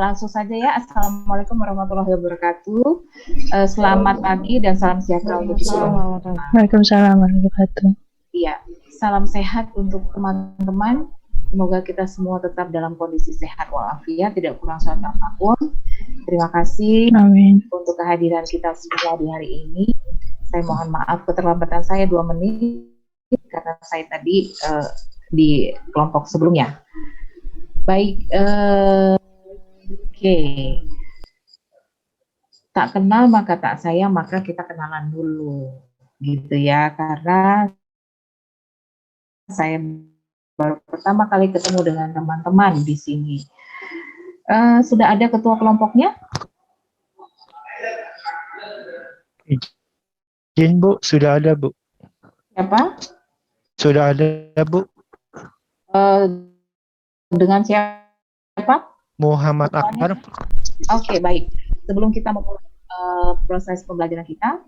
Langsung saja ya. Assalamualaikum warahmatullahi wabarakatuh. Selamat pagi dan salam sejahtera untuk kita. Waalaikumsalam warahmatullahi wabarakatuh. Iya, salam sehat untuk teman-teman. Semoga kita semua tetap dalam kondisi sehat walafiat, tidak kurang suatu apapun. Terima kasih Amin. untuk kehadiran kita semua di hari ini. Saya mohon maaf keterlambatan saya 2 menit karena saya tadi di kelompok sebelumnya. Baik, oke. Tak kenal maka tak sayang, maka kita kenalan dulu, gitu ya. Karena saya baru pertama kali ketemu dengan teman-teman di sini. Sudah ada ketua kelompoknya? Izin Bu, sudah ada Bu. Siapa? Sudah ada Bu. Dengan siapa? Muhammad Akbar. Oke, baik. Sebelum kita memulai proses pembelajaran kita,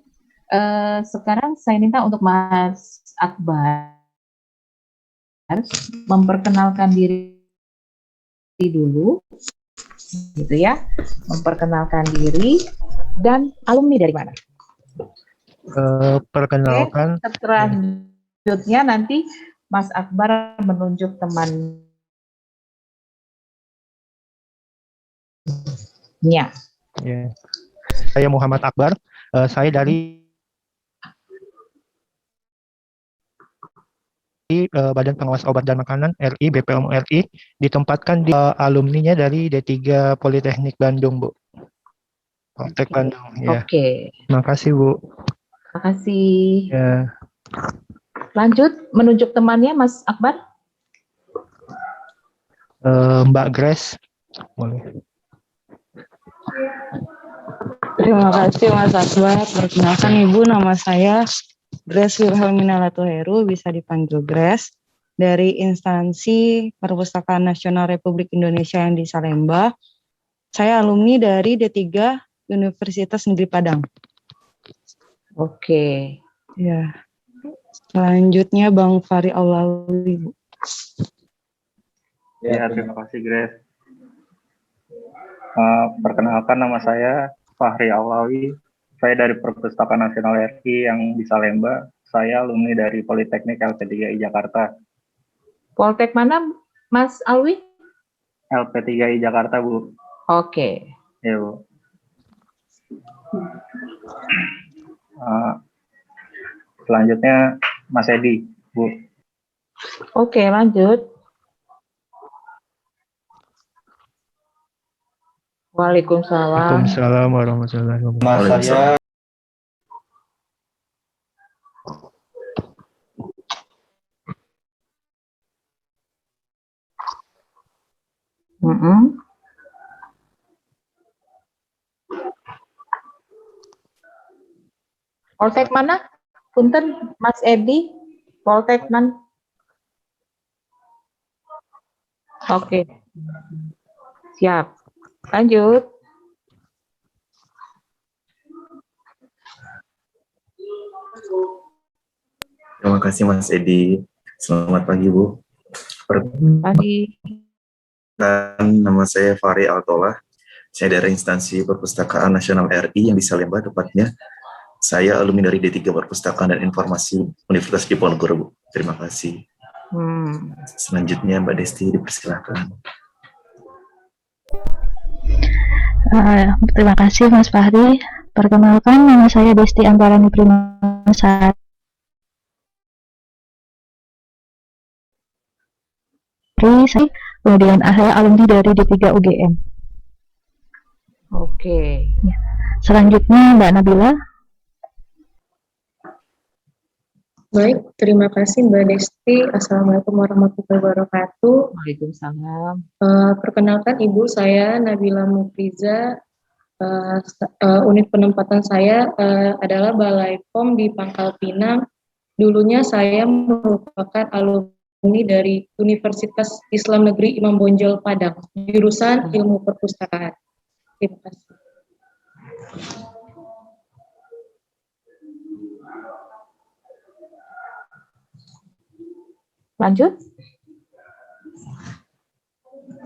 sekarang saya minta untuk Mas Akbar memperkenalkan diri dulu, gitu ya. Memperkenalkan diri dan alumni dari mana? Perkenalkan. Oke, selanjutnya nanti Mas Akbar menunjuk temannya. Ya. Saya Muhammad Akbar. Saya dari Badan Pengawas Obat dan Makanan RI, BPOM RI, ditempatkan di alumninya dari D3 Politeknik Bandung, Bu. Politek Bandung, ya. Oke. Terima kasih, Bu. Terima kasih. Ya. Lanjut, menunjuk temannya, Mas Akbar. Mbak Grace, boleh. Terima kasih Mas Akbar. Perkenalkan Ibu, nama saya Grace Wilhelmina Latuheru, bisa dipanggil Grace, dari instansi Perpustakaan Nasional Republik Indonesia yang di Salemba. Saya alumni dari D3 Universitas Negeri Padang. Oke. Ya. Selanjutnya Bang Fahri Aulawi, Bu. Ya, terima kasih Grace. Perkenalkan nama saya Fahri Aulawi. Saya dari Perpustakaan Nasional RI yang di Salemba. Saya alumni dari Politeknik LP3I Jakarta. Poltek mana, Mas Alwi? LP3I Jakarta, Bu. Oke. Ya, Bu. Selanjutnya Mas Edi, Bu. Oke, lanjut. Waalaikumsalam. Waalaikumsalam warahmatullahi wabarakatuh. Mas saya Poltek mana? Punten, Mas Edi. Poltek mana? Oke. Siap. Lanjut. Terima kasih Mas Edi. Selamat pagi Bu. Pagi. Nama saya Fahri Altolah. Saya dari instansi Perpustakaan Nasional RI yang di Salemba tepatnya. Saya alumni dari D3 Perpustakaan dan Informasi Universitas Diponegoro, Bu. Terima kasih. Selanjutnya Mbak Desti dipersilakan. Terima kasih Mas Fahri. Perkenalkan, nama saya Desti Antarani Primasari. Saya kemudian saya alumni dari D3 UGM. Oke. Ya. Selanjutnya Mbak Nabila. Baik, terima kasih Mbak Desti. Assalamualaikum warahmatullahi wabarakatuh. Waalaikumsalam. Perkenalkan Ibu, saya Nabila Mufriza. Unit penempatan saya adalah Balai POM di Pangkal Pinang. Dulunya saya merupakan alumni dari Universitas Islam Negeri Imam Bonjol Padang, jurusan Ilmu Perpustakaan. Terima kasih. Lanjut.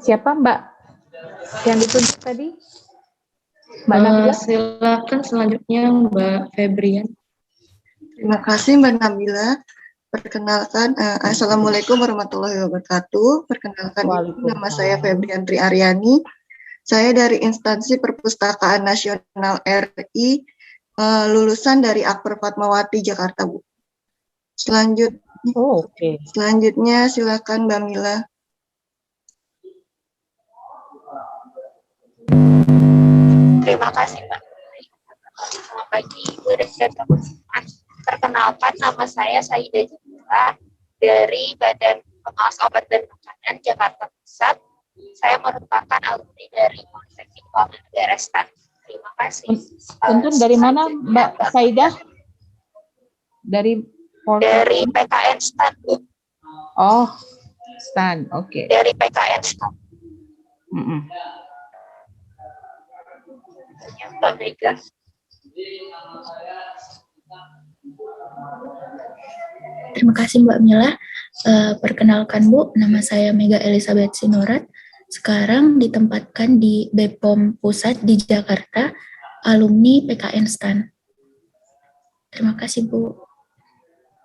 Siapa Mbak Yang ditunjuk tadi, Mbak Nabila? Silakan selanjutnya Mbak Febrian. Terima kasih Mbak Nabila. Perkenalkan, Assalamualaikum warahmatullahi wabarakatuh. Perkenalkan, nama saya Febrian Tri Aryani. Saya dari instansi Perpustakaan Nasional RI, lulusan dari Akper Fatmawati Jakarta, Bu. Selanjutnya silakan Mbak Mila. Terima kasih Mbak. Selamat pagi Ibu dan teman-teman. Perkenalkan, nama saya Saida Jamila dari Badan Pengawas Obat dan Makanan Jakarta Pusat. Saya merupakan alumni dari Politeknik Negara STAN. Terima kasih. Untuk dari mana Mbak Saida? Dari PKN STAN. Oh, STAN, oke. Dari PKN STAN. Mbak Mega. Terima kasih Mbak Mila. Perkenalkan Bu, nama saya Mega Elizabeth Sinorat. Sekarang ditempatkan di BPOM Pusat di Jakarta, alumni PKN STAN. Terima kasih Bu.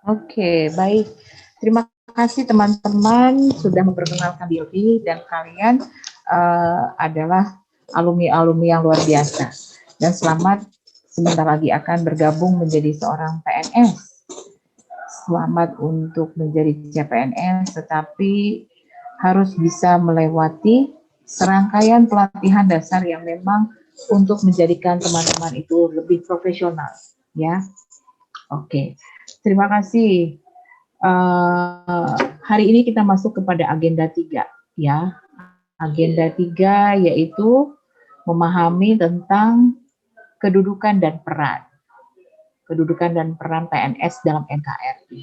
Oke, baik. Terima kasih teman-teman sudah memperkenalkan diri dan kalian adalah alumni-alumni yang luar biasa. Dan selamat sebentar lagi akan bergabung menjadi seorang PNS. Selamat untuk menjadi CPNS, tetapi harus bisa melewati serangkaian pelatihan dasar yang memang untuk menjadikan teman-teman itu lebih profesional, ya. Oke, terima kasih. Hari ini kita masuk kepada agenda 3, ya. Agenda 3 yaitu memahami tentang kedudukan dan peran. Kedudukan dan peran PNS dalam NKRI.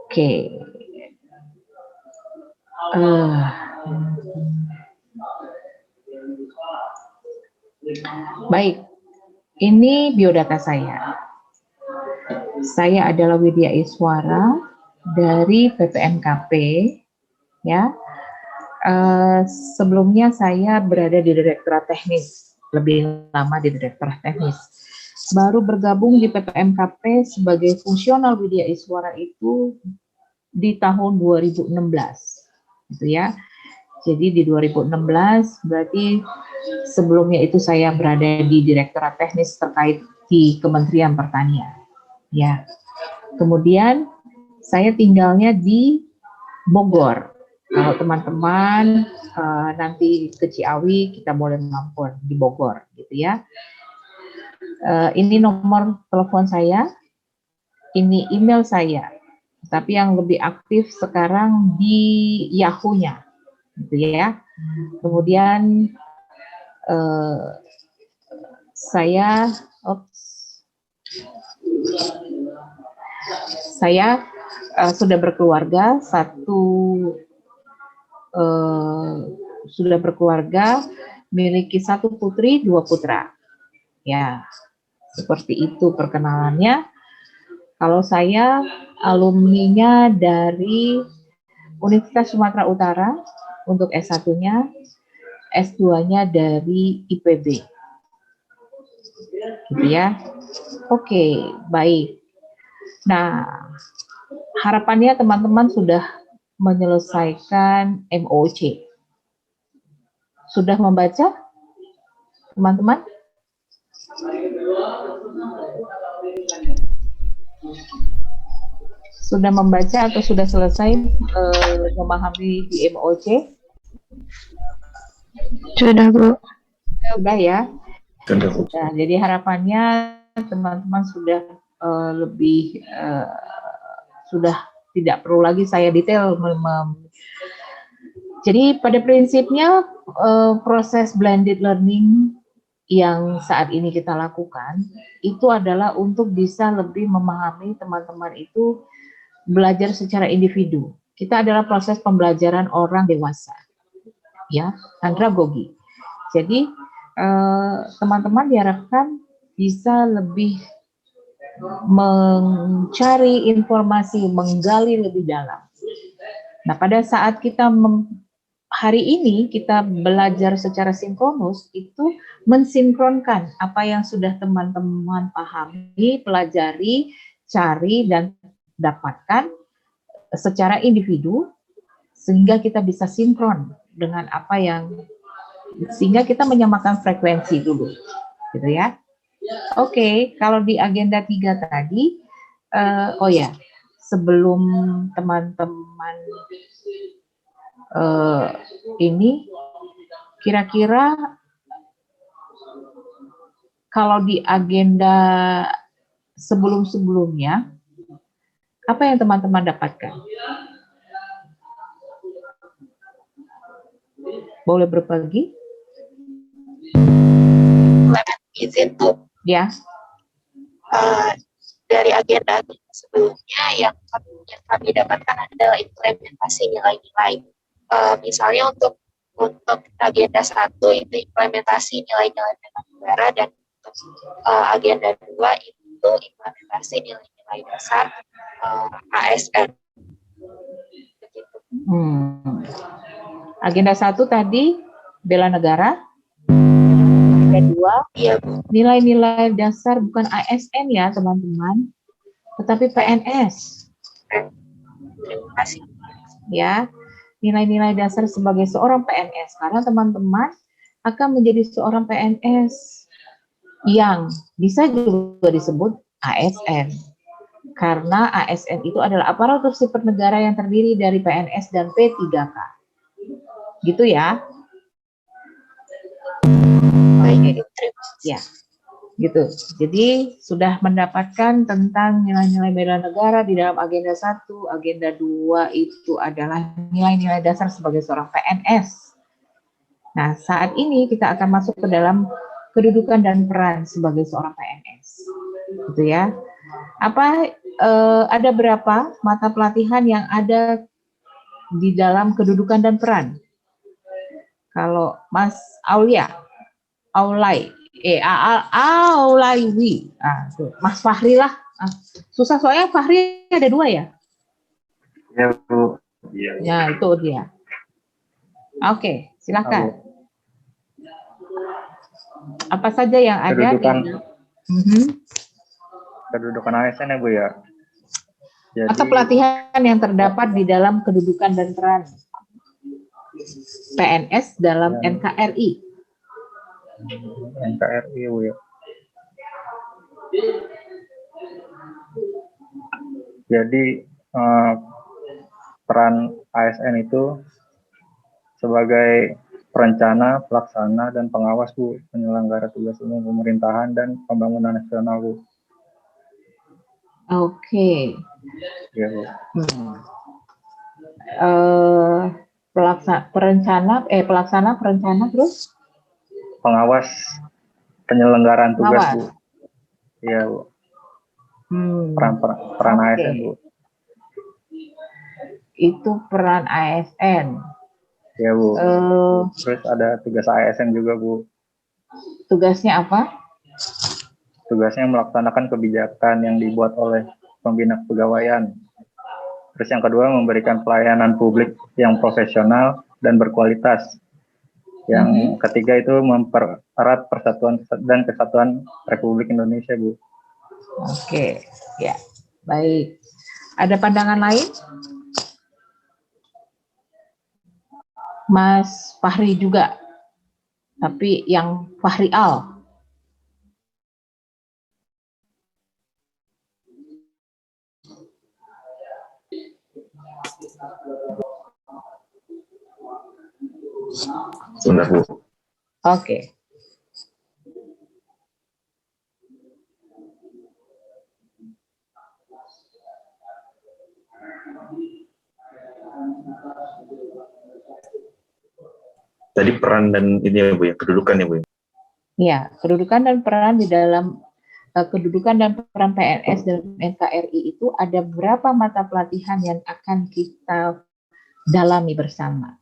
Oke. Baik, ini biodata saya. Saya adalah Widya Iswara dari PPNKP, ya. Sebelumnya saya berada di Direktorat Teknis, lebih lama di Direktorat Teknis. Baru bergabung di PPMKP sebagai fungsional Widya Iswara itu di tahun 2016, gitu ya. Jadi di 2016 berarti sebelumnya itu saya berada di Direktorat Teknis terkait di Kementerian Pertanian, ya. Kemudian saya tinggalnya di Bogor. Kalau teman-teman nanti ke Ciawi, kita boleh mampir di Bogor, gitu ya. Ini nomor telepon saya, ini email saya, tapi yang lebih aktif sekarang di Yahoo-nya, gitu ya. Kemudian saya sudah berkeluarga, sudah berkeluarga, memiliki 1 putri, 2 putra, ya. Seperti itu perkenalannya. Kalau saya alumninya dari Universitas Sumatera Utara untuk S1-nya, S2-nya dari IPB. Gitu ya. Oke, baik. Nah, harapannya teman-teman sudah menyelesaikan MOC. Sudah membaca, teman-teman? Sudah membaca atau sudah selesai memahami di MOC? Sudah, Bu. Sudah ya? Sudah. Jadi harapannya teman-teman sudah sudah tidak perlu lagi saya detail. Jadi pada prinsipnya proses blended learning yang saat ini kita lakukan itu adalah untuk bisa lebih memahami teman-teman itu belajar secara individu. Kita adalah proses pembelajaran orang dewasa, ya, andragogi. Jadi teman-teman diharapkan bisa lebih mencari informasi, menggali lebih dalam. Nah, pada saat kita hari ini kita belajar secara sinkronus itu mensinkronkan apa yang sudah teman-teman pahami, pelajari, cari, dan dapatkan secara individu, sehingga kita bisa sinkron dengan apa yang, sehingga kita menyamakan frekuensi dulu, gitu ya. Oke, kalau di agenda 3 tadi, oh ya, sebelum teman-teman ini, kira-kira kalau di agenda sebelum-sebelumnya, apa yang teman-teman dapatkan? Boleh berbagi? Izin tuh Ya. dari agenda sebelumnya yang kami dapatkan adalah implementasi nilai-nilai. Misalnya untuk agenda 1 itu implementasi nilai-nilai bela negara, dan untuk agenda 2 itu implementasi nilai-nilai dasar ASN. Begitu. Agenda 1 tadi bela negara. Agenda 2 Iya, Bu. nilai-nilai dasar bukan ASN ya teman-teman, tetapi PNS. Terima kasih. Ya, nilai-nilai dasar sebagai seorang PNS, karena teman-teman akan menjadi seorang PNS yang bisa juga disebut ASN, karena ASN itu adalah aparatur sipil negara yang terdiri dari PNS dan P3K, gitu ya. Baik, terima kasih. Ya, gitu. Jadi sudah mendapatkan tentang nilai-nilai bela negara di dalam agenda 1, agenda 2 itu adalah nilai-nilai dasar sebagai seorang PNS. Nah, saat ini kita akan masuk ke dalam kedudukan dan peran sebagai seorang PNS. Gitu ya. Ada berapa mata pelatihan yang ada di dalam kedudukan dan peran? Kalau Mas Aulaiwi, Mas Fahri lah. Susah soalnya Fahri ada 2 ya? Ya, Bu. Iya. Ya, itu dia. Oke, silakan. Apa saja yang ada Kedudukan ASN ya, Bu ya. Jadi, mata pelatihan yang terdapat di dalam kedudukan dan peran PNS dalam NKRI. NKRI, Bu ya. Jadi peran ASN itu sebagai perencana, pelaksana, dan pengawas, Bu, penyelenggara tugas umum pemerintahan dan pembangunan nasional, Bu. Oke. Ya, Bu. Pelaksana, perencana, terus Pengawas penyelenggaraan tugas, pengawas. Bu. Iya, Bu. Peran ASN, Bu. Itu peran ASN. Ya, Bu. Terus ada tugas ASN juga, Bu. Tugasnya apa? Tugasnya melaksanakan kebijakan yang dibuat oleh pembina kepegawaian. Terus yang kedua, memberikan pelayanan publik yang profesional dan berkualitas. Yang ketiga itu mempererat persatuan dan kesatuan Republik Indonesia, Bu. Oke, ya, baik. Ada pandangan lain? Mas Fahri juga, tapi yang Fahri Al. Sebentar, Bu. Oke. Tadi peran dan ini ya, Bu ya, kedudukan ya, Bu. Ya, kedudukan dan peran di dalam kedudukan dan peran PNS dalam NKRI itu ada berapa mata pelatihan yang akan kita dalami bersama?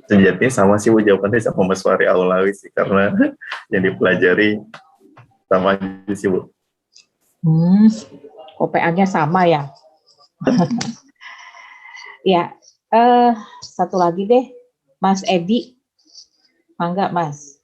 Sejatinya sama sih, Bu, jawabannya sama Mas Fahri Aulawi sih, karena yang dipelajari sama aja sih, Bu. OPA-nya sama ya? Ya, Satu lagi deh, Mas Edi, mangga Mas.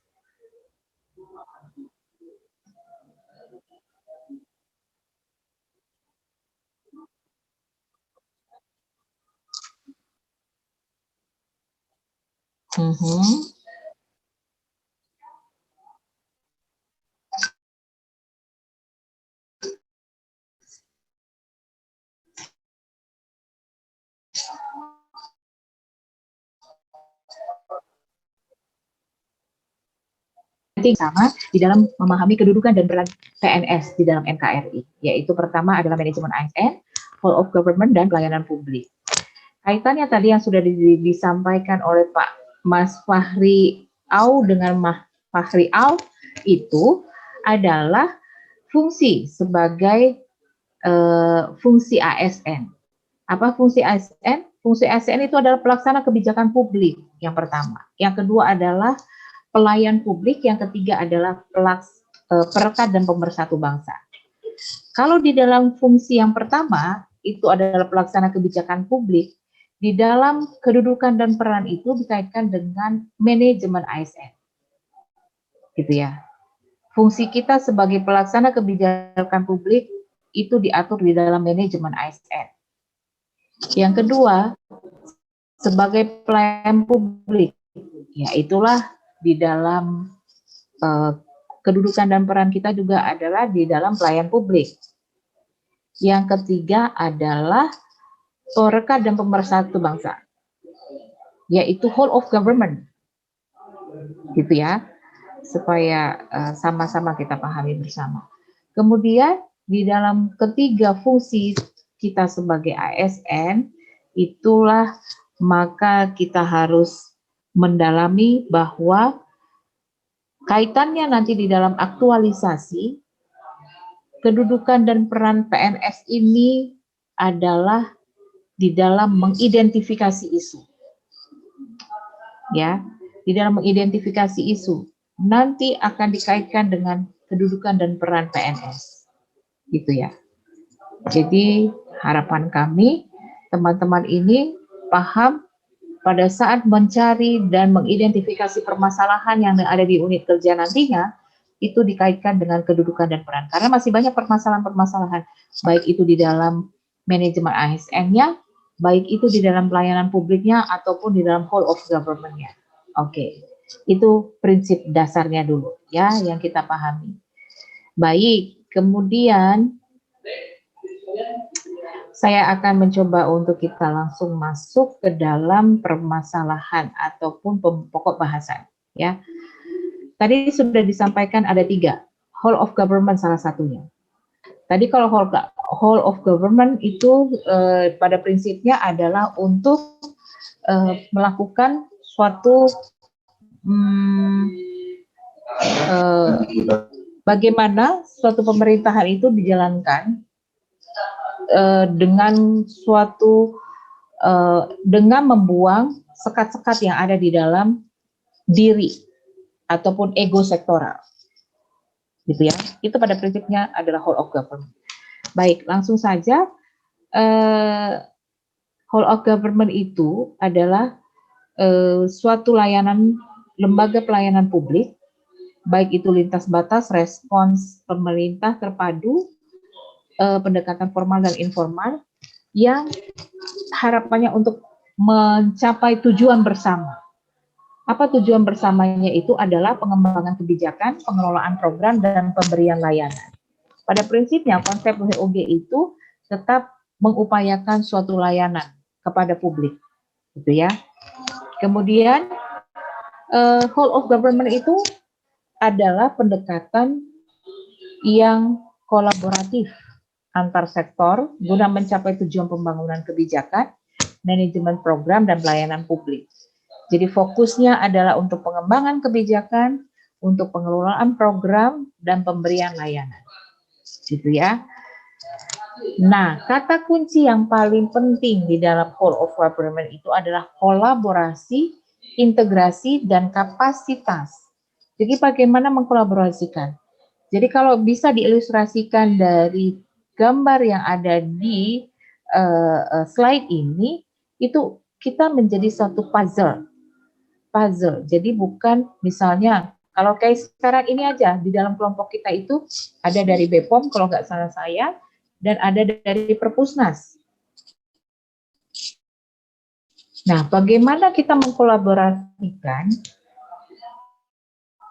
Sama di dalam memahami kedudukan dan peran PNS di dalam NKRI, yaitu pertama adalah manajemen ASN, whole of government, dan pelayanan publik. Kaitannya tadi yang sudah disampaikan oleh Pak Mas Fahri Au dengan Mas Fahri Au itu adalah fungsi sebagai fungsi ASN. Apa fungsi ASN? Fungsi ASN itu adalah pelaksana kebijakan publik yang pertama. Yang kedua adalah pelayan publik, yang ketiga adalah perekat dan pemersatu bangsa. Kalau di dalam fungsi yang pertama, itu adalah pelaksana kebijakan publik, di dalam kedudukan dan peran itu dikaitkan dengan manajemen ASN. Gitu ya. Fungsi kita sebagai pelaksana kebijakan publik itu diatur di dalam manajemen ASN. Yang kedua, sebagai pelayan publik, ya itulah di dalam kedudukan dan peran kita juga adalah di dalam pelayan publik. Yang ketiga adalah perekat dan pemersatu bangsa, yaitu whole of government, gitu ya, supaya sama-sama kita pahami bersama. Kemudian di dalam ketiga fungsi kita sebagai ASN, itulah maka kita harus mendalami bahwa kaitannya nanti di dalam aktualisasi kedudukan dan peran PNS ini adalah di dalam mengidentifikasi isu. Ya, di dalam mengidentifikasi isu nanti akan dikaitkan dengan kedudukan dan peran PNS. Gitu ya. Jadi harapan kami teman-teman ini paham pada saat mencari dan mengidentifikasi permasalahan yang ada di unit kerja nantinya, itu dikaitkan dengan kedudukan dan peran. Karena masih banyak permasalahan-permasalahan, baik itu di dalam manajemen ASN-nya, baik itu di dalam pelayanan publiknya, ataupun di dalam whole of government-nya. Oke, itu prinsip dasarnya dulu, ya, yang kita pahami. Baik, kemudian saya akan mencoba untuk kita langsung masuk ke dalam permasalahan ataupun pokok bahasan. Ya, tadi sudah disampaikan ada 3, whole of government salah satunya. Tadi kalau whole of government itu pada prinsipnya adalah untuk melakukan suatu bagaimana suatu pemerintahan itu dijalankan dengan dengan membuang sekat-sekat yang ada di dalam diri ataupun ego sektoral, gitu ya. Itu pada prinsipnya adalah whole of government. Baik, langsung saja. Whole of government itu adalah suatu layanan lembaga pelayanan publik, baik itu lintas batas, respons pemerintah terpadu, pendekatan formal dan informal, yang harapannya untuk mencapai tujuan bersama. Apa tujuan bersamanya itu adalah pengembangan kebijakan, pengelolaan program, dan pemberian layanan. Pada prinsipnya konsep WOG itu tetap mengupayakan suatu layanan kepada publik, gitu ya. Kemudian whole of government itu adalah pendekatan yang kolaboratif antar sektor guna mencapai tujuan pembangunan kebijakan, manajemen program, dan pelayanan publik. Jadi fokusnya adalah untuk pengembangan kebijakan, untuk pengelolaan program, dan pemberian layanan. Gitu ya. Nah, kata kunci yang paling penting di dalam whole of government itu adalah kolaborasi, integrasi, dan kapasitas. Jadi bagaimana mengkolaborasikan? Jadi kalau bisa diilustrasikan dari gambar yang ada di slide ini, itu kita menjadi satu puzzle. Jadi bukan misalnya kalau kayak sekarang ini aja di dalam kelompok kita itu ada dari BPOM kalau nggak salah saya dan ada dari Perpusnas. Nah, bagaimana kita mengkolaborasikan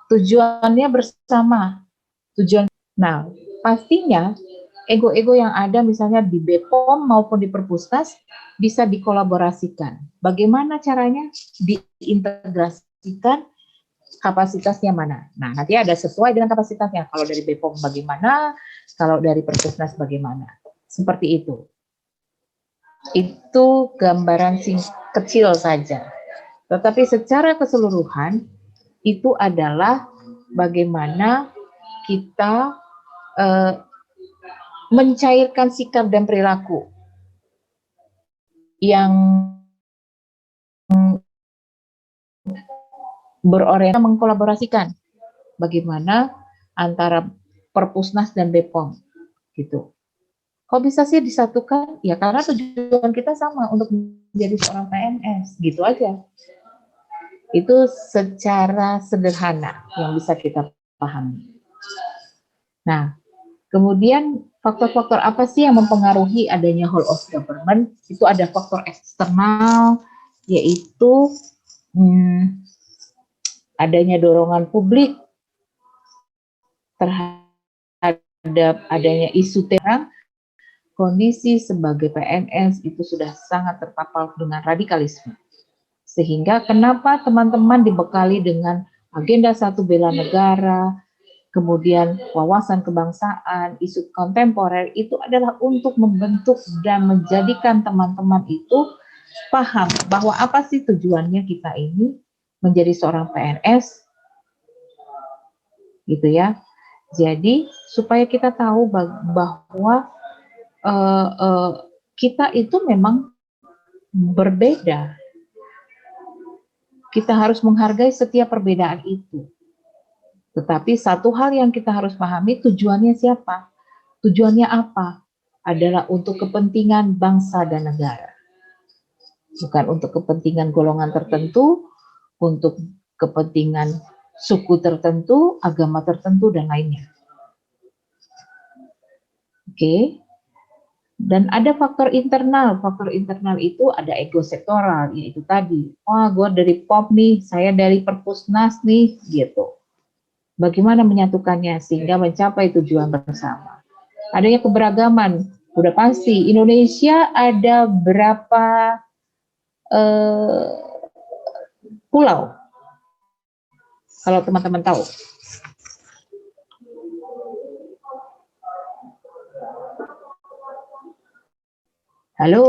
tujuannya bersama. Nah, pastinya ego-ego yang ada misalnya di BPOM maupun di Perpusnas bisa dikolaborasikan. Bagaimana caranya? Diintegrasikan kapasitasnya mana. Nah, nanti ada sesuai dengan kapasitasnya. Kalau dari BPOM bagaimana, kalau dari Perpusnas bagaimana. Seperti itu. Itu gambaran kecil saja. Tetapi secara keseluruhan, itu adalah bagaimana kita mencairkan sikap dan perilaku yang berorientasi mengkolaborasikan bagaimana antara Perpusnas dan BPOM gitu. Kok bisa sih disatukan? Ya karena tujuan kita sama untuk menjadi seorang PNS, gitu aja. Itu secara sederhana yang bisa kita pahami. Nah, kemudian faktor-faktor apa sih yang mempengaruhi adanya whole of government? Itu ada faktor eksternal, yaitu adanya dorongan publik terhadap adanya isu terang. Kondisi sebagai PNS itu sudah sangat terpapar dengan radikalisme. Sehingga kenapa teman-teman dibekali dengan agenda satu bela negara, kemudian wawasan kebangsaan, isu kontemporer, itu adalah untuk membentuk dan menjadikan teman-teman itu paham bahwa apa sih tujuannya kita ini menjadi seorang PNS, gitu ya. Jadi supaya kita tahu bahwa kita itu memang berbeda. Kita harus menghargai setiap perbedaan itu. Tetapi satu hal yang kita harus pahami, tujuannya siapa? Tujuannya apa? Adalah untuk kepentingan bangsa dan negara. Bukan untuk kepentingan golongan tertentu, untuk kepentingan suku tertentu, agama tertentu, dan lainnya. Oke. Dan ada faktor internal. Faktor internal itu ada ego sektoral, yaitu tadi, wah gue dari POM nih, saya dari Perpusnas nih, gitu. Bagaimana menyatukannya sehingga mencapai tujuan bersama. Adanya keberagaman, udah pasti. Indonesia ada berapa pulau? Kalau teman-teman tahu. Halo.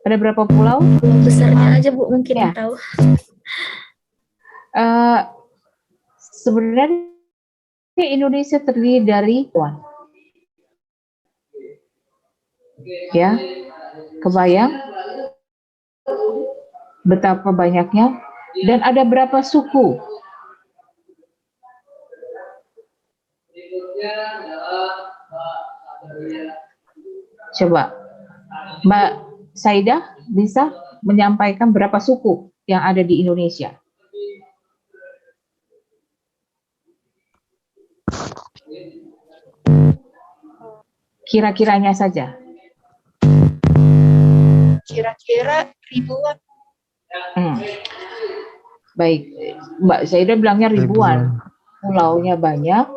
Ada berapa pulau? Pulau besarnya aja Bu mungkin Ya. tahu. Sebenarnya Indonesia terdiri dari ya, kebayang betapa banyaknya, dan ada berapa suku? Coba Mbak Saidah bisa menyampaikan berapa suku yang ada di Indonesia? Kira-kiranya saja. Kira-kira ribuan. Baik, Mbak Saidah bilangnya ribuan. Pulaunya banyak,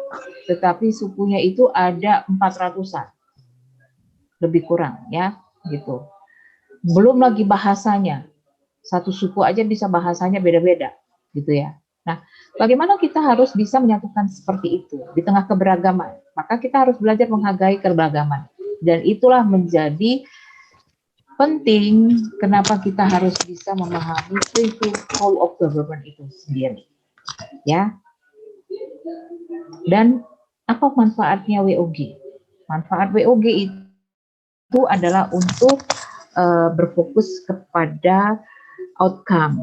tetapi sukunya itu ada 400-an. Lebih kurang ya, gitu. Belum lagi bahasanya. Satu suku aja bisa bahasanya beda-beda, gitu ya. Nah, bagaimana kita harus bisa menyatukan seperti itu di tengah keberagaman? Maka kita harus belajar menghargai keberagaman. Dan itulah menjadi penting kenapa kita harus bisa memahami prinsip whole of government itu sendiri. Ya. Dan apa manfaatnya WOG? Manfaat WOG itu adalah untuk berfokus kepada outcome,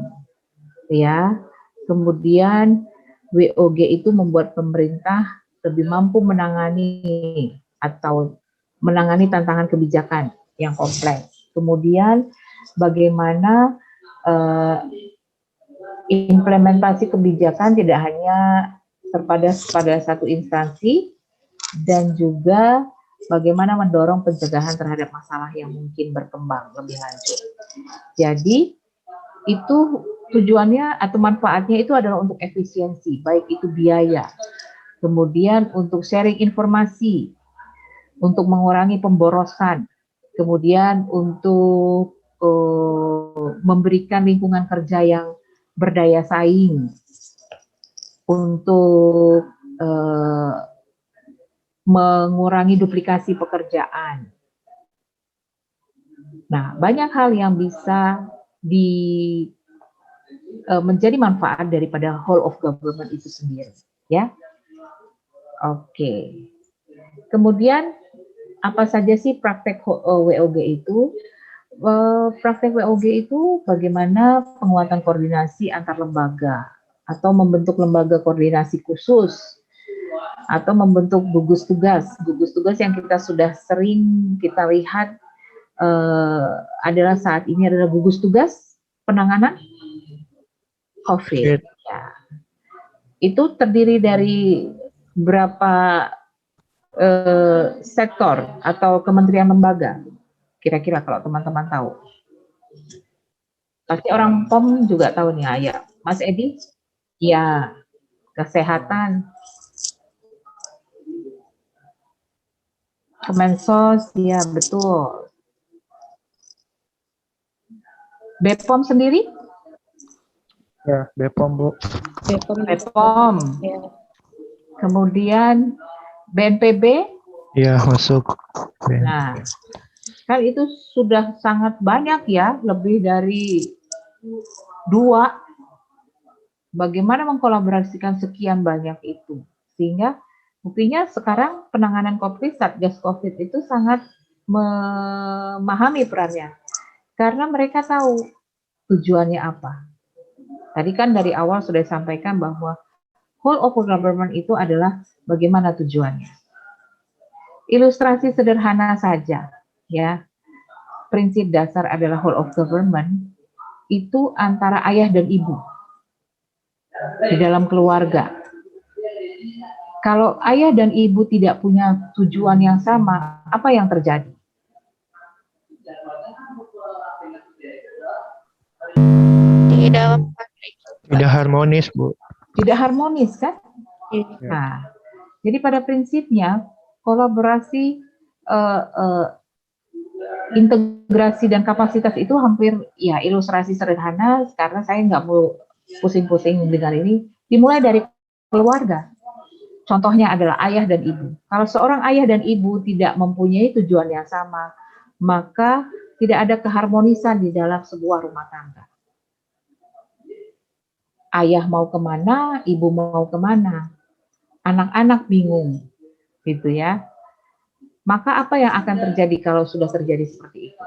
ya. Kemudian WOG itu membuat pemerintah lebih mampu menangani atau menangani tantangan kebijakan yang kompleks. Kemudian bagaimana implementasi kebijakan tidak hanya terpadat pada satu instansi, dan juga bagaimana mendorong pencegahan terhadap masalah yang mungkin berkembang lebih lanjut. Jadi itu tujuannya atau manfaatnya itu adalah untuk efisiensi, baik itu biaya, kemudian untuk sharing informasi, untuk mengurangi pemborosan, kemudian untuk memberikan lingkungan kerja yang berdaya saing, untuk mengurangi duplikasi pekerjaan. Nah, banyak hal yang bisa menjadi manfaat daripada whole of government itu sendiri, ya. Oke. Kemudian apa saja sih praktek WOG itu? Praktek WOG itu bagaimana penguatan koordinasi antar lembaga atau membentuk lembaga koordinasi khusus atau membentuk gugus tugas yang kita sudah sering kita lihat adalah saat ini adalah gugus tugas penanganan COVID. Ya. Itu terdiri dari berapa sektor atau kementerian lembaga? Kira-kira kalau teman-teman tahu. Pasti orang POM juga tahu nih, ya. Mas Edi? Ya, kesehatan. Kemensos, ya betul. BPOM sendiri? Ya, BPOM, Bu. BPOM. Ya. Kemudian BNPB? Iya, masuk. Nah, kan itu sudah sangat banyak ya, lebih dari 2. Bagaimana mengkolaborasikan sekian banyak itu? Sehingga buktinya sekarang penanganan COVID, Satgas COVID itu sangat memahami perannya. Karena mereka tahu tujuannya apa. Tadi kan dari awal sudah disampaikan bahwa whole of government itu adalah bagaimana tujuannya. Ilustrasi sederhana saja, ya. Prinsip dasar adalah whole of government itu antara ayah dan ibu di dalam keluarga. Kalau ayah dan ibu tidak punya tujuan yang sama, apa yang terjadi? Tidak harmonis, Bu. Tidak harmonis, kan? Nah, jadi pada prinsipnya kolaborasi, integrasi dan kapasitas itu hampir ya ilustrasi sederhana, karena saya nggak mau pusing-pusing dengan ini. Dimulai dari keluarga. Contohnya adalah ayah dan ibu. Kalau seorang ayah dan ibu tidak mempunyai tujuan yang sama, maka tidak ada keharmonisan di dalam sebuah rumah tangga. Ayah mau kemana, ibu mau kemana, anak-anak bingung, gitu ya. Maka apa yang akan terjadi kalau sudah terjadi seperti itu?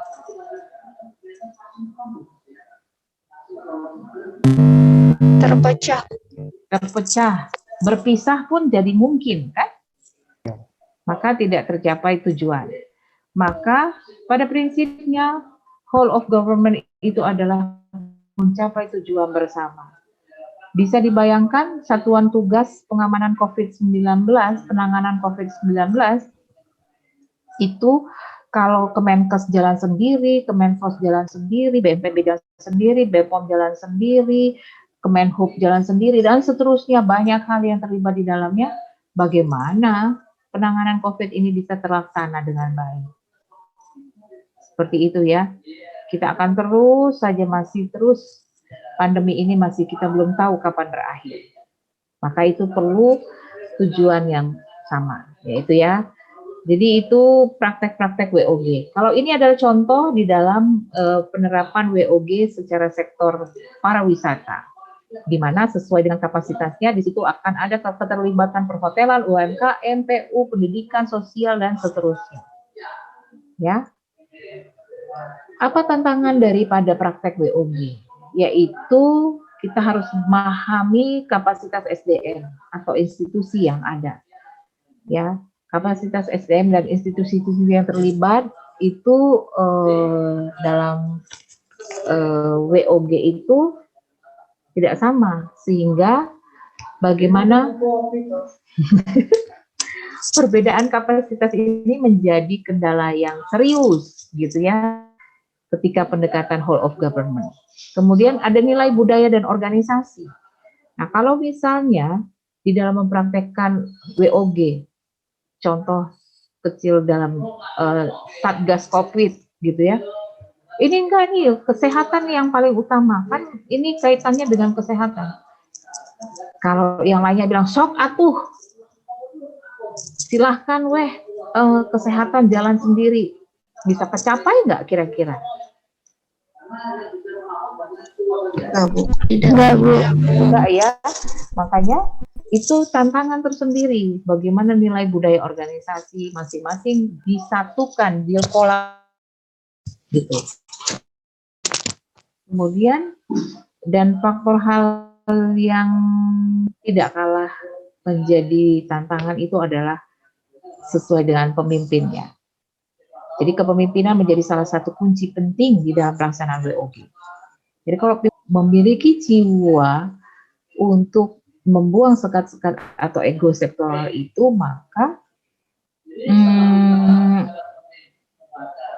Terpecah, berpisah pun jadi mungkin, kan? Maka tidak tercapai tujuan. Maka pada prinsipnya whole of government itu adalah mencapai tujuan bersama. Bisa dibayangkan satuan tugas pengamanan COVID-19, penanganan COVID-19, itu kalau Kemenkes jalan sendiri, Kemensos jalan sendiri, BNPB jalan sendiri, BPOM jalan sendiri, Kemenhub jalan sendiri, dan seterusnya, banyak hal yang terlibat di dalamnya. Bagaimana penanganan COVID ini bisa terlaksana dengan baik? Seperti itu ya. Kita akan terus saja pandemi ini masih kita belum tahu kapan berakhir. Maka itu perlu tujuan yang sama, yaitu ya. Jadi itu praktek-praktek WOG. Kalau ini adalah contoh di dalam penerapan WOG secara sektor pariwisata, di mana sesuai dengan kapasitasnya di situ akan ada keterlibatan perhotelan, UMKM, PU, pendidikan, sosial, dan seterusnya. Ya. Apa tantangan daripada praktek WOG? Yaitu kita harus memahami kapasitas SDM atau institusi yang ada. Ya, Kapasitas SDM dan institusi-institusi yang terlibat itu dalam WOG itu tidak sama, sehingga bagaimana perbedaan kapasitas ini menjadi kendala yang serius gitu ya ketika pendekatan whole of government. Kemudian ada nilai budaya dan organisasi. Nah, kalau misalnya di dalam mempraktekkan WOG, contoh kecil dalam Satgas COVID gitu ya, ini enggak nih, kesehatan yang paling utama, kan ini kaitannya dengan kesehatan. Kalau yang lainnya bilang sok atuh, silahkan kesehatan jalan sendiri, bisa tercapai nggak kira-kira? Enggak ya, makanya itu tantangan tersendiri, bagaimana nilai budaya organisasi masing-masing disatukan, dipola gitu. Kemudian dan faktor hal yang tidak kalah menjadi tantangan itu adalah sesuai dengan pemimpinnya. Jadi kepemimpinan menjadi salah satu kunci penting di dalam pelaksanaan WOG. Jadi kalau memiliki jiwa untuk membuang sekat-sekat atau ego sektoral itu, maka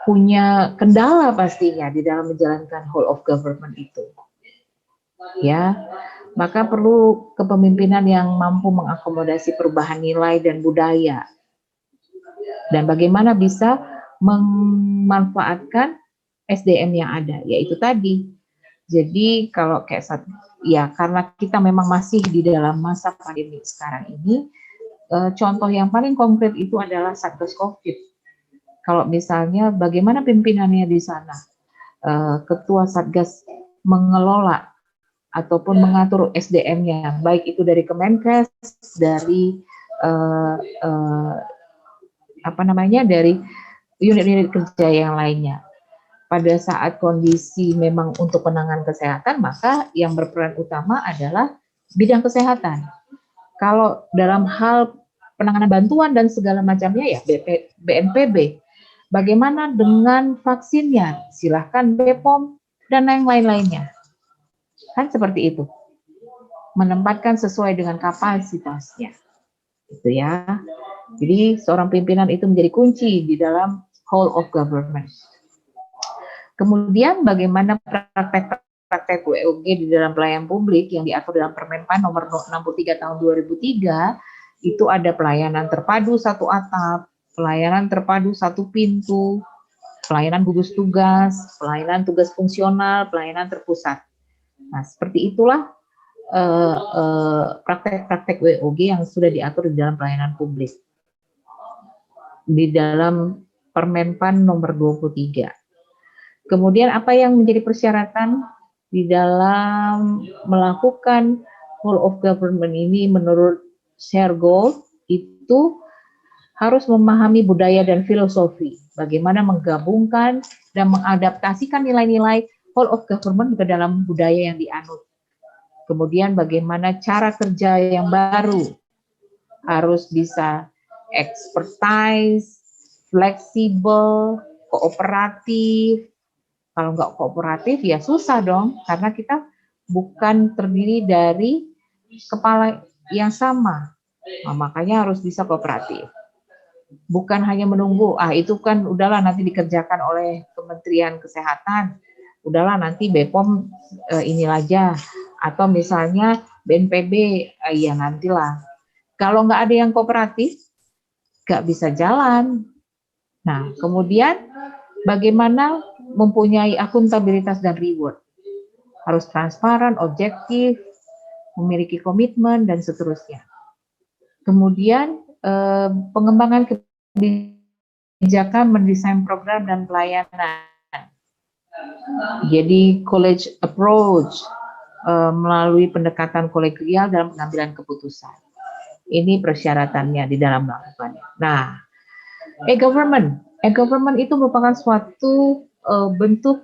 punya kendala pastinya di dalam menjalankan whole of government itu. Ya, maka perlu kepemimpinan yang mampu mengakomodasi perubahan nilai dan budaya. Dan bagaimana bisa memanfaatkan SDM yang ada, yaitu tadi. Jadi kalau kayak ya karena kita memang masih di dalam masa pandemi sekarang ini, contoh yang paling konkret itu adalah Satgas COVID. Kalau misalnya bagaimana pimpinannya di sana, ketua Satgas mengelola ataupun mengatur SDM-nya, baik itu dari Kemenkes, dari dari unit-unit kerja yang lainnya. Pada saat kondisi memang untuk penanganan kesehatan, maka yang berperan utama adalah bidang kesehatan. Kalau dalam hal penanganan bantuan dan segala macamnya ya BNPB. Bagaimana dengan vaksinnya? Silahkan BPOM dan yang lain-lainnya. Kan seperti itu. Menempatkan sesuai dengan kapasitasnya. Gitu ya. Jadi seorang pimpinan itu menjadi kunci di dalam whole of government. Kemudian bagaimana praktek WOG di dalam pelayanan publik yang diatur dalam Permenpan nomor 63 tahun 2003, itu ada pelayanan terpadu satu atap, pelayanan terpadu satu pintu, pelayanan gugus tugas, pelayanan tugas fungsional, pelayanan terpusat. Nah, seperti itulah praktek-praktek WOG yang sudah diatur di dalam pelayanan publik. Di dalam Permenpan nomor 23. Kemudian apa yang menjadi persyaratan di dalam melakukan whole of government ini menurut Shergold itu harus memahami budaya dan filosofi, bagaimana menggabungkan dan mengadaptasikan nilai-nilai whole of government ke dalam budaya yang dianut. Kemudian bagaimana cara kerja yang baru, harus bisa expertise, fleksibel, kooperatif. Kalau nggak kooperatif ya susah dong, karena kita bukan terdiri dari kepala yang sama. Nah, makanya harus bisa kooperatif. Bukan hanya menunggu, itu kan udahlah nanti dikerjakan oleh Kementerian Kesehatan, udahlah nanti BPOM ini aja, atau misalnya BNPB, ya nantilah. Kalau nggak ada yang kooperatif, nggak bisa jalan. Nah, kemudian bagaimana mempunyai akuntabilitas dan reward. Harus transparan, objektif, memiliki komitmen, dan seterusnya. Kemudian pengembangan kebijakan, mendesain program dan pelayanan. Jadi college approach melalui pendekatan kolegial dalam pengambilan keputusan. Ini persyaratannya di dalam melakukannya. Nah, e-government itu merupakan suatu bentuk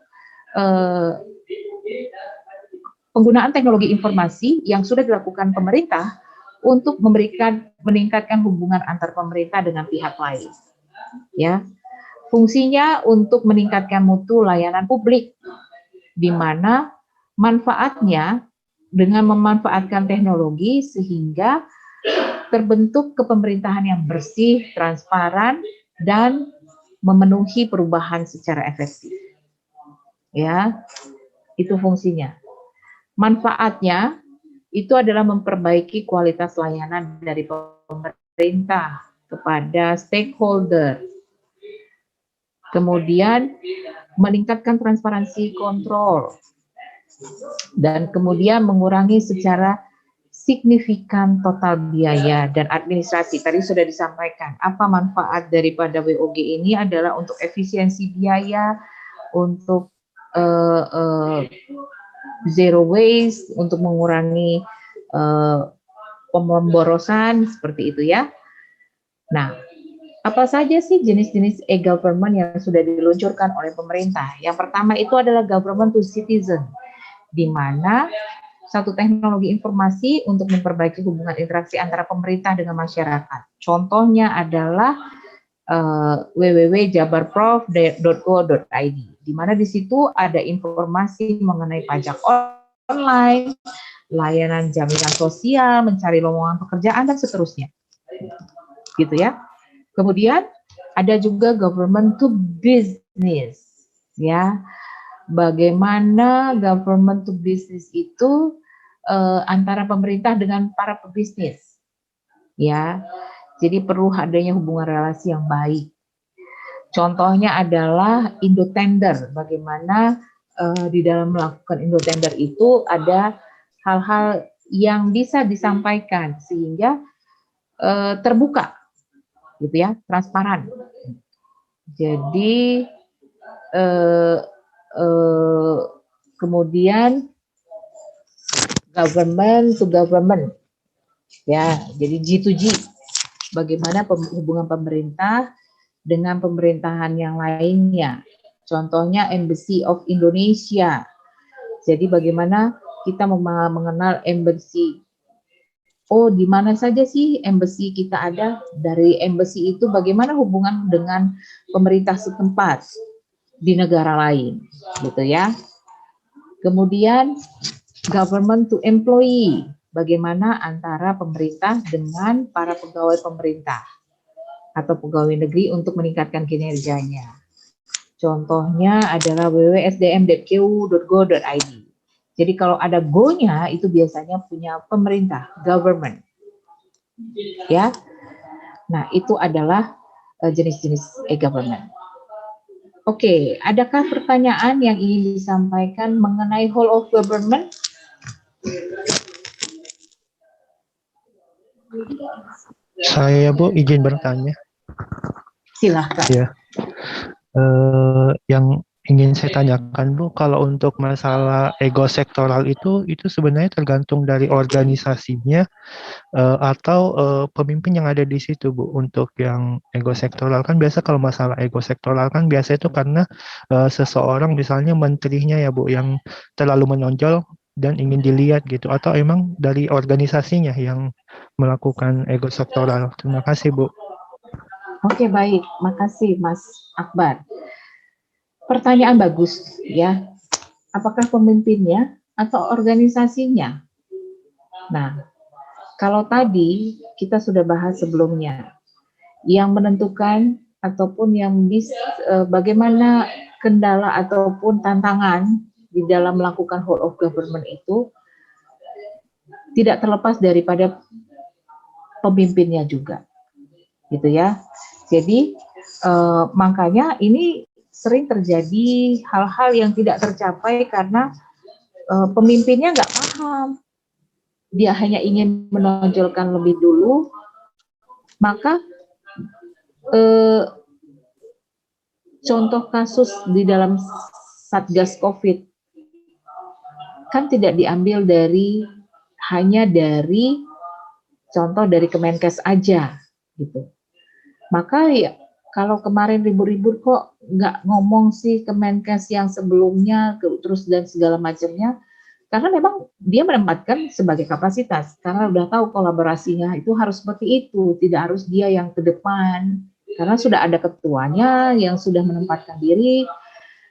penggunaan teknologi informasi yang sudah dilakukan pemerintah untuk meningkatkan hubungan antar pemerintah dengan pihak lain. Ya, fungsinya untuk meningkatkan mutu layanan publik, di mana manfaatnya dengan memanfaatkan teknologi sehingga terbentuk kepemerintahan yang bersih, transparan, dan memenuhi perubahan secara efektif. Ya, itu fungsinya. Manfaatnya itu adalah memperbaiki kualitas layanan dari pemerintah kepada stakeholder. Kemudian meningkatkan transparansi kontrol dan kemudian mengurangi secara signifikan total biaya dan administrasi. Tadi sudah disampaikan apa manfaat daripada WOG ini adalah untuk efisiensi biaya, untuk zero waste, untuk mengurangi pemborosan seperti itu ya. Nah, apa saja sih jenis-jenis e-government yang sudah diluncurkan oleh pemerintah? Yang pertama itu adalah government to citizen, di mana satu teknologi informasi untuk memperbaiki hubungan interaksi antara pemerintah dengan masyarakat. Contohnya adalah www.jabarprov.go.id, di mana di situ ada informasi mengenai pajak online, layanan jaminan sosial, mencari lowongan pekerjaan, dan seterusnya. Gitu ya. Kemudian ada juga government to business, ya. Bagaimana government to business itu antara pemerintah dengan para pebisnis, ya. Jadi perlu adanya hubungan relasi yang baik. Contohnya adalah Indotender. Bagaimana di dalam melakukan Indotender itu ada hal-hal yang bisa disampaikan sehingga terbuka, gitu ya, transparan. Jadi kemudian government to government, ya, jadi G2G. Bagaimana hubungan pemerintah dengan pemerintahan yang lainnya. Contohnya Embassy of Indonesia. Jadi bagaimana kita mengenal embassy. Oh, di mana saja sih embassy kita ada? Dari embassy itu bagaimana hubungan dengan pemerintah setempat di negara lain, gitu ya. Kemudian government to employee. Bagaimana antara pemerintah dengan para pegawai pemerintah atau pegawai negeri untuk meningkatkan kinerjanya. Contohnya adalah www.sdm.ku.go.id. Jadi kalau ada go-nya itu biasanya punya pemerintah, government. Ya. Nah, itu adalah jenis-jenis e-government. Oke, adakah pertanyaan yang ingin disampaikan mengenai whole of government? Saya Bu izin bertanya. Silahkan. Ya. Yang ingin saya tanyakan Bu, kalau untuk masalah ego sektoral itu sebenarnya tergantung dari organisasinya atau pemimpin yang ada di situ Bu. Untuk yang ego sektoral kan biasa, kalau masalah ego sektoral kan biasa itu karena seseorang misalnya menterinya ya Bu yang terlalu menonjol dan ingin dilihat gitu, atau emang dari organisasinya yang melakukan ego sektoral. Terima kasih Bu. Oke, baik, makasih Mas Akbar. Pertanyaan bagus ya. Apakah pemimpinnya atau organisasinya? Nah, kalau tadi kita sudah bahas sebelumnya, yang menentukan ataupun yang bagaimana kendala ataupun tantangan di dalam melakukan whole of government itu tidak terlepas daripada pemimpinnya juga, gitu ya. Jadi makanya ini sering terjadi hal-hal yang tidak tercapai karena pemimpinnya nggak paham. Dia hanya ingin menonjolkan lebih dulu, maka contoh kasus di dalam Satgas COVID kan tidak diambil hanya dari contoh dari Kemenkes aja gitu. Maka ya, kalau kemarin ribut-ribut kok nggak ngomong sih Kemenkes yang sebelumnya terus dan segala macamnya, Karena memang dia menempatkan sebagai kapasitas, karena udah tahu kolaborasinya itu harus seperti itu, tidak harus dia yang ke depan, karena sudah ada ketuanya yang sudah menempatkan diri.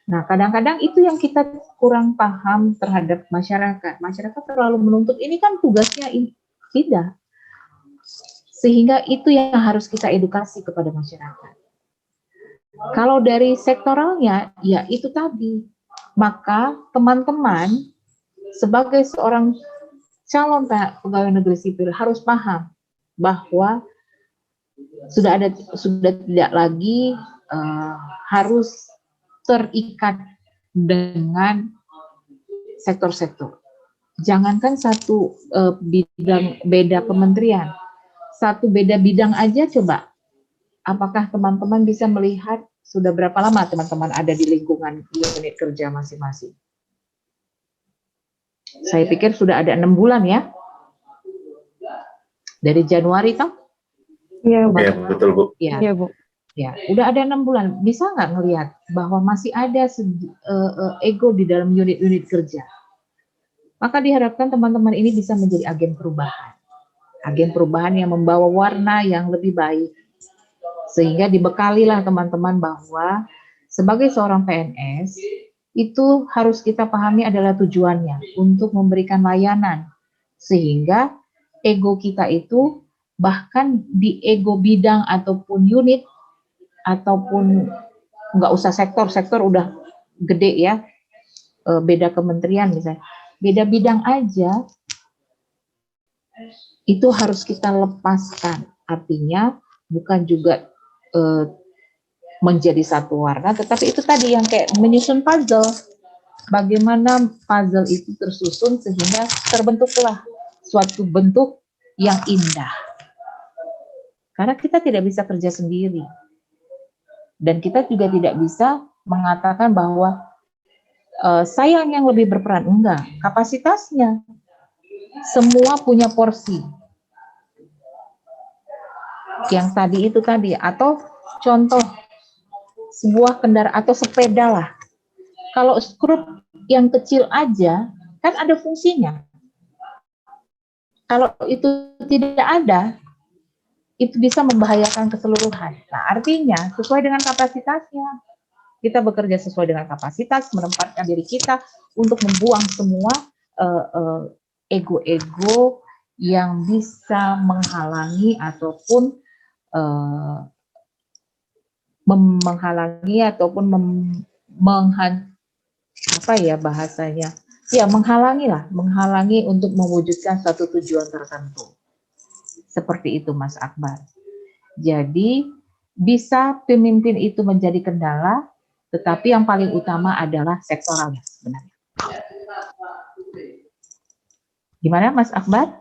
Nah, kadang-kadang itu yang kita kurang paham terhadap masyarakat. Masyarakat terlalu menuntut, ini kan tugasnya ini. Tidak. Sehingga itu yang harus kita edukasi kepada masyarakat. Kalau dari sektoralnya, ya itu tadi. Maka teman-teman sebagai seorang calon pegawai negeri sipil harus paham bahwa sudah tidak lagi harus terikat dengan sektor-sektor. Jangankan satu bidang beda kementerian, satu beda bidang aja coba. Apakah teman-teman bisa melihat sudah berapa lama teman-teman ada di lingkungan unit kerja masing-masing? Saya pikir sudah ada 6 bulan ya. Dari Januari toh? Iya, Bu. Ya, betul, Bu. Ya. Iya, Bu. Ya, udah ada 6 bulan. Bisa nggak ngelihat bahwa masih ada ego di dalam unit-unit kerja? Maka diharapkan teman-teman ini bisa menjadi agen perubahan. Agen perubahan yang membawa warna yang lebih baik. Sehingga dibekalilah teman-teman bahwa sebagai seorang PNS, itu harus kita pahami adalah tujuannya untuk memberikan layanan. Sehingga ego kita itu bahkan di ego bidang ataupun unit, ataupun nggak usah sektor udah gede ya, beda kementerian misalnya, beda bidang aja, itu harus kita lepaskan. Artinya bukan juga menjadi satu warna, tetapi itu tadi yang kayak menyusun puzzle. Bagaimana puzzle itu tersusun sehingga terbentuklah suatu bentuk yang indah. Karena kita tidak bisa kerja sendiri. Dan kita juga tidak bisa mengatakan bahwa saya yang lebih berperan. Enggak, kapasitasnya. Semua punya porsi. Yang tadi itu tadi. Atau contoh, sebuah kendaraan atau sepeda lah. Kalau skrup yang kecil aja, kan ada fungsinya. Kalau itu tidak ada, itu bisa membahayakan keseluruhan. Nah, artinya sesuai dengan kapasitasnya. Kita bekerja sesuai dengan kapasitas, menempatkan diri kita untuk membuang semua ego-ego yang bisa menghalangi ataupun menghalangi ataupun apa ya bahasanya? Ya, menghalangi untuk mewujudkan satu tujuan tertentu. Seperti itu, Mas Akbar. Jadi, bisa pemimpin itu menjadi kendala, tetapi yang paling utama adalah sektoralnya sebenarnya. Gimana, Mas Akbar?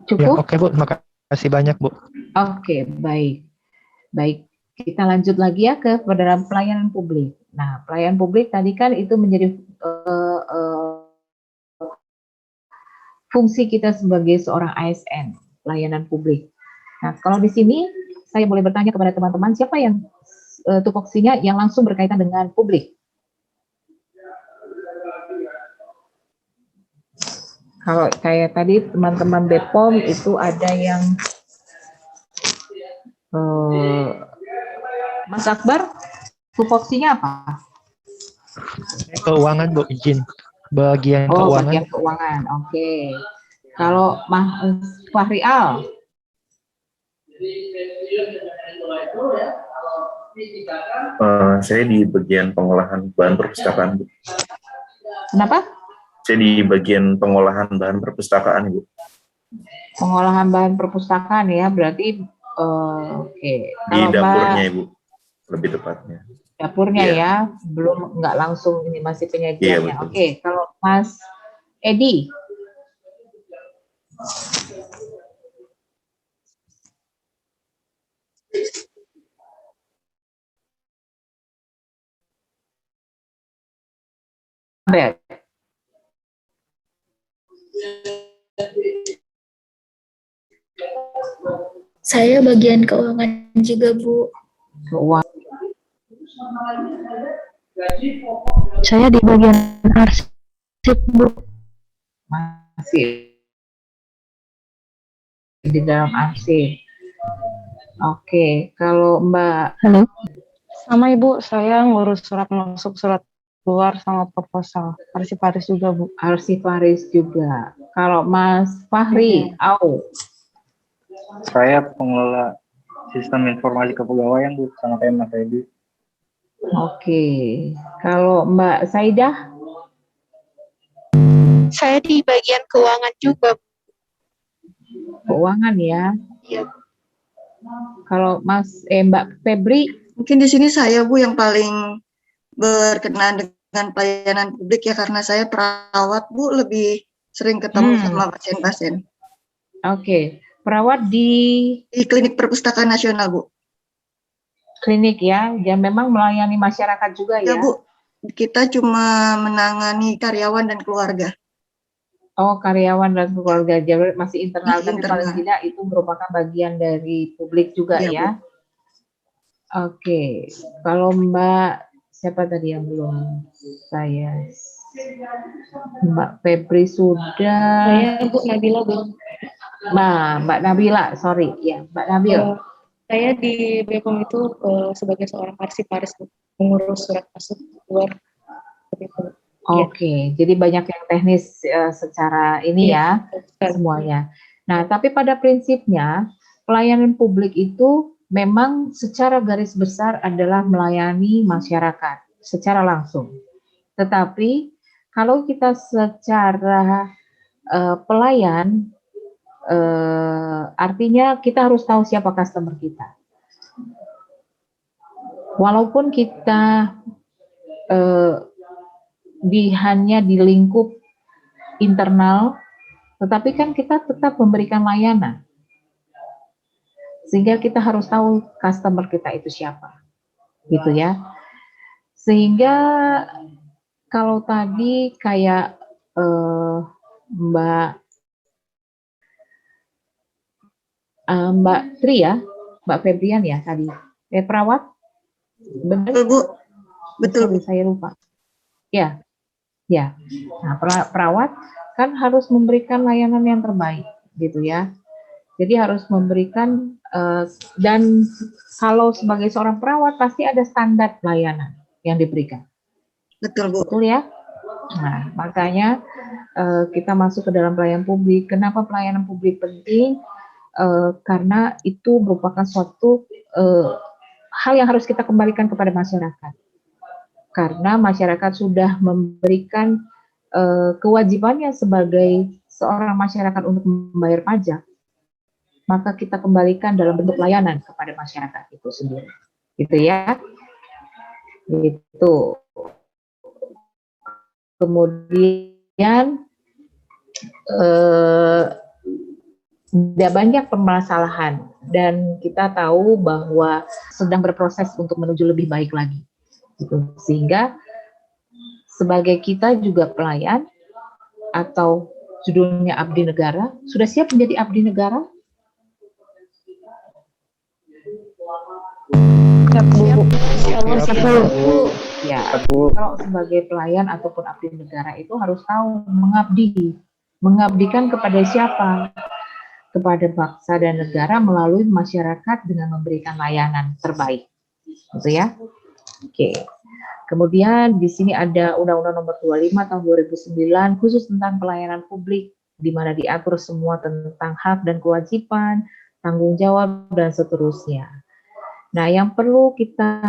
Cukup? Ya, oke, Bu. Terima kasih banyak, Bu. Oke, baik. Baik, kita lanjut lagi ya ke dalam pelayanan publik. Nah, pelayanan publik tadi kan itu menjadi fungsi kita sebagai seorang ASN, pelayanan publik. Nah, kalau di sini saya boleh bertanya kepada teman-teman, siapa yang tupoksinya yang langsung berkaitan dengan publik? Kalau kayak tadi teman-teman BPOM itu ada yang Mas Akbar, tupoksinya apa? Keuangan, Bu, izin. Bagian keuangan. Bagian keuangan. Oke. Kalau Mas Fahri Al? Saya di bagian pengolahan bahan perpustakaan, Bu. Kenapa? Saya di bagian pengolahan bahan perpustakaan, Bu. Pengolahan bahan perpustakaan ya, berarti oke. Di dapurnya, Ibu, lebih tepatnya. Dapurnya ya, belum nggak langsung ini masih penyajiannya. Oke, kalau Mas Edi. Saya bagian keuangan juga, Bu. Keuangan. Saya di bagian arsip, Bu. Masih di dalam arsip. Oke, kalau Mbak. Halo. Sama Ibu, saya ngurus surat masuk, surat keluar, sama proposal. Arsiparis juga, Bu. Arsiparis juga. Kalau Mas Fahri, Saya pengelola sistem informasi kepegawaian, Bu, sama kayak Mas Edi. Oke. Kalau Mbak Saidah? Saya di bagian keuangan juga. Keuangan ya. Iya. Kalau Mbak Febri? Mungkin di sini saya, Bu, yang paling berkenaan dengan pelayanan publik ya, karena saya perawat, Bu, lebih sering ketemu sama pasien-pasien. Oke. Perawat di Klinik Perpustakaan Nasional, Bu. Klinik ya, dan memang melayani masyarakat juga ya? Ya, Bu. Kita cuma menangani karyawan dan keluarga. Oh, karyawan dan keluarga, jadi masih internal, tapi internal. paling tidak itu merupakan bagian dari publik juga ya? Oke, kalau Mbak, siapa tadi yang belum saya? Mbak Febri sudah. Saya Bu Nabila, Bu. Mbak Nabila, sorry ya, Mbak Nabila. Saya di BPOM itu sebagai seorang arsiparis, mengurus surat masuk keluar. Oke, jadi banyak yang teknis secara ini ya, semuanya. Nah, tapi pada prinsipnya pelayanan publik itu memang secara garis besar adalah melayani masyarakat secara langsung. Tetapi kalau kita secara pelayan, artinya kita harus tahu siapa customer kita. Walaupun kita hanya di lingkup internal, tetapi kan kita tetap memberikan layanan. Sehingga kita harus tahu customer kita itu siapa. Gitu ya. Sehingga kalau tadi kayak Mbak Tri ya, Mbak Febrian ya tadi. Perawat? Benar? Bu. Betul. Saya lupa. Ya. Ya. Nah, perawat kan harus memberikan layanan yang terbaik, gitu ya. Jadi harus memberikan dan kalau sebagai seorang perawat pasti ada standar layanan yang diberikan. Betul, Bu. Betul ya? Nah, makanya kita masuk ke dalam pelayanan publik. Kenapa pelayanan publik penting? Karena itu merupakan suatu hal yang harus kita kembalikan kepada masyarakat. Karena masyarakat sudah memberikan kewajibannya sebagai seorang masyarakat untuk membayar pajak, maka kita kembalikan dalam bentuk layanan kepada masyarakat itu sendiri. Gitu ya. Gitu. Kemudian tidak banyak permasalahan dan kita tahu bahwa sedang berproses untuk menuju lebih baik lagi. Gitu. Sehingga sebagai kita juga pelayan atau judulnya abdi negara, sudah siap menjadi abdi negara? Ya, kalau sebagai pelayan ataupun abdi negara itu harus tahu mengabdikan kepada siapa? Kepada bangsa dan negara melalui masyarakat dengan memberikan layanan terbaik, gitu ya. Oke. Kemudian di sini ada Undang-Undang Nomor 25 Tahun 2009 khusus tentang pelayanan publik, di mana diatur semua tentang hak dan kewajiban, tanggung jawab dan seterusnya. Nah, yang perlu kita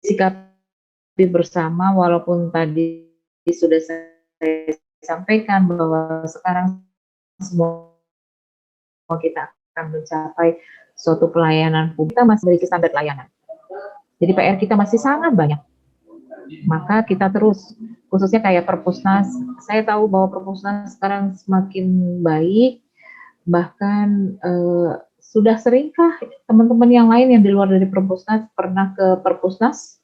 sikapi bersama, walaupun tadi sudah saya sampaikan bahwa sekarang semua kita akan mencapai suatu pelayanan publik, kita masih memiliki standar layanan. Jadi PR kita masih sangat banyak. Maka kita terus, khususnya kayak Perpusnas, saya tahu bahwa Perpusnas sekarang semakin baik, bahkan sudah seringkah teman-teman yang lain yang di luar dari Perpusnas pernah ke Perpusnas?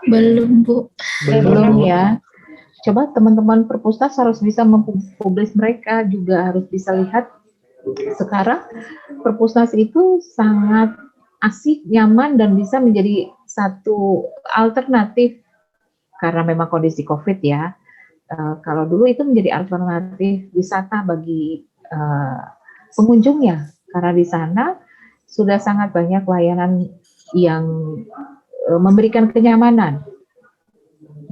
Belum, Bu. Belum ya. Coba teman-teman perpustas harus bisa mempublish mereka, juga harus bisa lihat sekarang perpustas itu sangat asik, nyaman, dan bisa menjadi satu alternatif karena memang kondisi COVID ya. Kalau dulu itu menjadi alternatif wisata bagi pengunjungnya, karena di sana sudah sangat banyak layanan yang memberikan kenyamanan.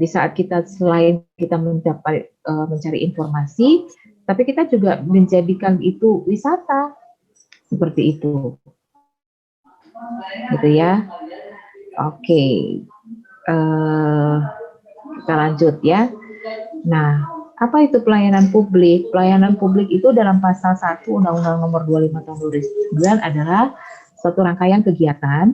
Di saat kita selain kita mencari informasi, tapi kita juga menjadikan itu wisata seperti itu, gitu ya. Oke, kita lanjut ya. Nah, apa itu pelayanan publik? Pelayanan publik itu dalam pasal 1 Undang-Undang Nomor 25 Tahun 2009 adalah suatu rangkaian kegiatan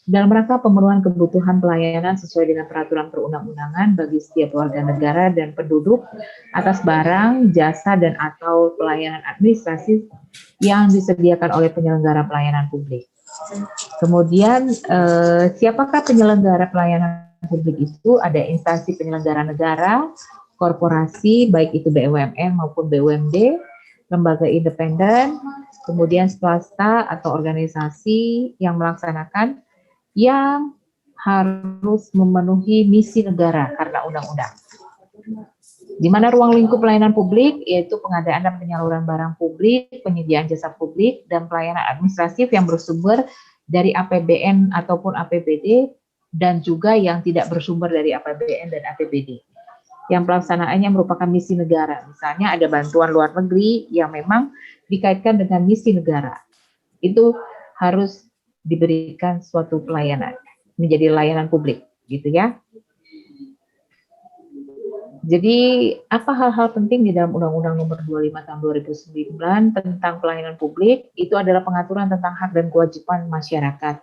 dalam rangka pemenuhan kebutuhan pelayanan sesuai dengan peraturan perundang-undangan bagi setiap warga negara dan penduduk atas barang, jasa, dan atau pelayanan administrasi yang disediakan oleh penyelenggara pelayanan publik. Kemudian, siapakah penyelenggara pelayanan publik itu? Ada instansi penyelenggara negara, korporasi, baik itu BUMN maupun BUMD, lembaga independen, kemudian swasta atau organisasi yang melaksanakan yang harus memenuhi misi negara karena undang-undang. Di mana ruang lingkup pelayanan publik yaitu pengadaan dan penyaluran barang publik, penyediaan jasa publik, dan pelayanan administratif yang bersumber dari APBN ataupun APBD, dan juga yang tidak bersumber dari APBN dan APBD. Yang pelaksanaannya merupakan misi negara. Misalnya ada bantuan luar negeri yang memang dikaitkan dengan misi negara. Itu harus diberikan suatu pelayanan, menjadi layanan publik, gitu ya. Jadi, apa hal-hal penting di dalam Undang-Undang Nomor 25 Tahun 2009 tentang pelayanan publik? Itu adalah pengaturan tentang hak dan kewajiban masyarakat.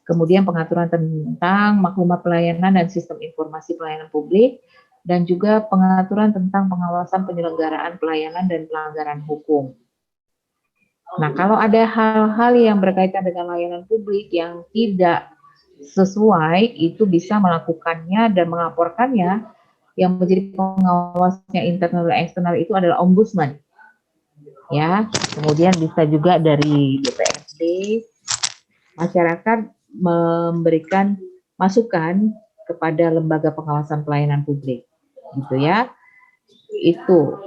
Kemudian pengaturan tentang maklumat pelayanan dan sistem informasi pelayanan publik, dan juga pengaturan tentang pengawasan penyelenggaraan pelayanan dan pelanggaran hukum. Nah, kalau ada hal-hal yang berkaitan dengan layanan publik yang tidak sesuai, itu bisa melakukannya dan melaporkannya. Yang menjadi pengawasnya internal dan eksternal itu adalah ombudsman. Ya, kemudian bisa juga dari DPRD, masyarakat memberikan masukan kepada lembaga pengawasan pelayanan publik, gitu ya. Itu.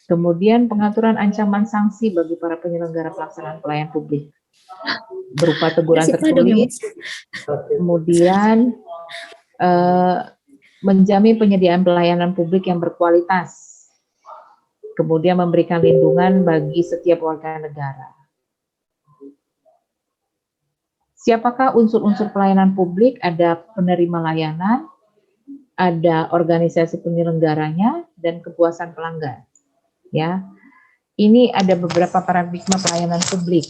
Kemudian pengaturan ancaman sanksi bagi para penyelenggara pelaksanaan pelayanan publik berupa teguran tertulis, kemudian menjamin penyediaan pelayanan publik yang berkualitas, kemudian memberikan lindungan bagi setiap warga negara. Siapakah unsur-unsur pelayanan publik? Ada penerima layanan, ada organisasi penyelenggaranya, dan kepuasan pelanggan. Ya, ini ada beberapa paradigma pelayanan publik.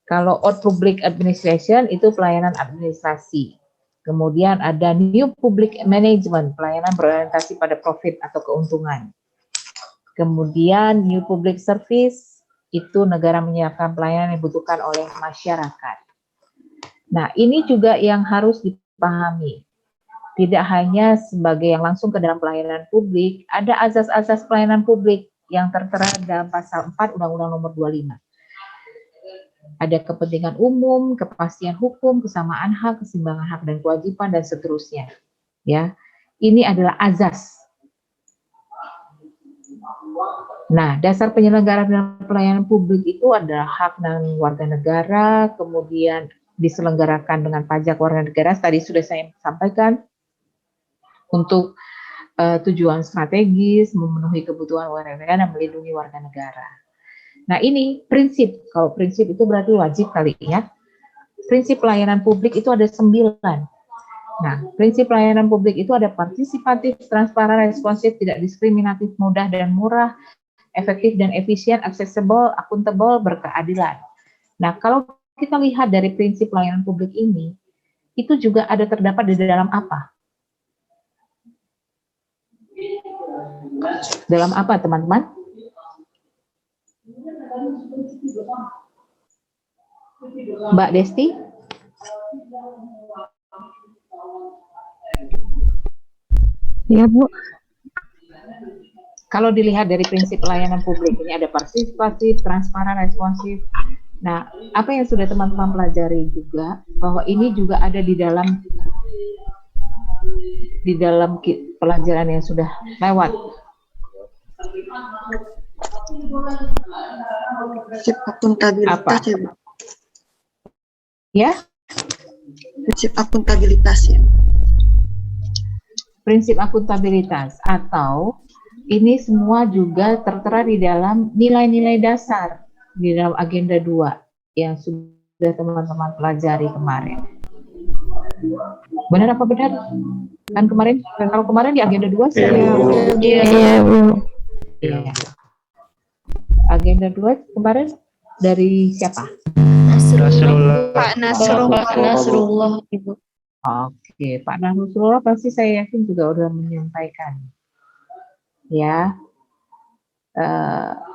Kalau Old Public Administration itu pelayanan administrasi. Kemudian ada New Public Management, pelayanan berorientasi pada profit atau keuntungan. Kemudian New Public Service itu negara menyiapkan pelayanan yang dibutuhkan oleh masyarakat. Nah, ini juga yang harus dipahami. Tidak hanya sebagai yang langsung ke dalam pelayanan publik, ada azas-azas pelayanan publik yang tertera dalam pasal 4 Undang-Undang Nomor 25. Ada kepentingan umum, kepastian hukum, kesamaan hak, keseimbangan hak dan kewajiban, dan seterusnya. Ya, ini adalah azas. Nah, dasar penyelenggara pelayanan publik itu adalah hak dan warga negara, kemudian diselenggarakan dengan pajak warga negara. Tadi sudah saya sampaikan untuk tujuan strategis, memenuhi kebutuhan warga negara, dan melindungi warga negara. Nah, ini prinsip. Kalau prinsip itu berarti wajib kali ya. Prinsip pelayanan publik itu ada 9. Nah, prinsip pelayanan publik itu ada partisipatif, transparan, responsif, tidak diskriminatif, mudah dan murah, efektif dan efisien, aksesibel, akuntabel, berkeadilan. Nah, kalau kita lihat dari prinsip pelayanan publik ini, itu juga ada terdapat di dalam apa? Dalam apa, teman-teman? Mbak Desti? Iya, Bu. Kalau dilihat dari prinsip pelayanan publik, ini ada partisipatif, transparan, responsif. Nah, apa yang sudah teman-teman pelajari juga, bahwa ini juga ada di dalam pelajaran yang sudah lewat. Prinsip akuntabilitas ya, Bu. Ya, Prinsip akuntabilitas ya. prinsip akuntabilitas, atau ini semua juga tertera di dalam nilai-nilai dasar di dalam agenda 2 yang sudah teman-teman pelajari kemarin. Benar apa benar? Kan kemarin, kalau kemarin di agenda 2 saya Iya, Bu. Iya. Agenda 2 kemarin dari siapa? Nasrullah. Pak Nasrullah. Pak Nasrullah, Ibu. Oke, Pak Nasrullah pasti saya yakin juga udah menyampaikan. Ya,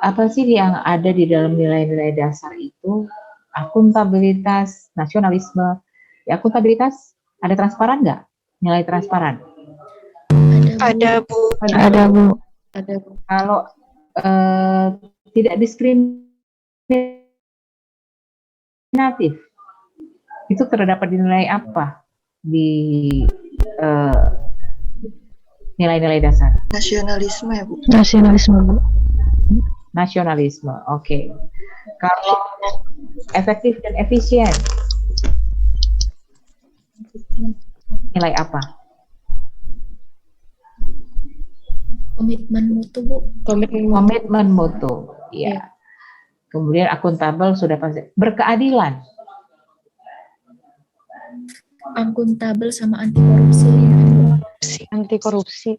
apa sih yang ada di dalam nilai-nilai dasar itu? Akuntabilitas, nasionalisme. Ya, akuntabilitas ada transparan nggak? Nilai transparan. Ada, Bu. Ada, Bu. Ada, Bu. Kalau tidak diskriminatif, itu terdapat di nilai apa? Di nilai-nilai dasar. Nasionalisme ya, Bu. Nasionalisme, Bu. Nasionalisme, oke. Kalau efektif dan efisien, nilai apa? Komitmen mutu, Bu. Komitmen mutu, ya. Kemudian akuntabel sudah pasti. Berkeadilan, Akuntabel sama anti korupsi. Anti korupsi.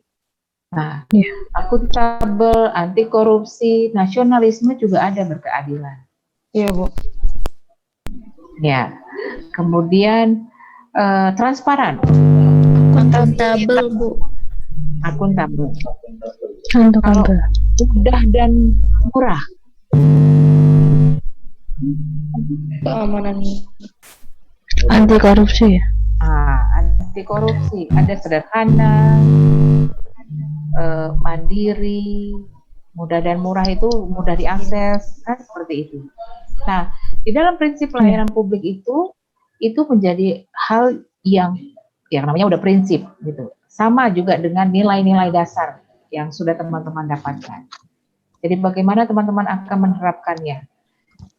nah, akuntabel, anti korupsi, nasionalisme juga ada berkeadilan. Iya, Bu. Ya. Kemudian transparan, Akuntabel, Bu. akuntabel. Akuntabel. Mudah dan murah, Keamanan. Anti korupsi ya. anti korupsi, ada sederhana, mandiri, mudah dan murah, itu mudah diakses, kan seperti itu. Nah, di dalam prinsip pelayanan publik itu menjadi hal yang namanya udah prinsip gitu. Sama juga dengan nilai-nilai dasar yang sudah teman-teman dapatkan. Jadi bagaimana teman-teman akan menerapkannya?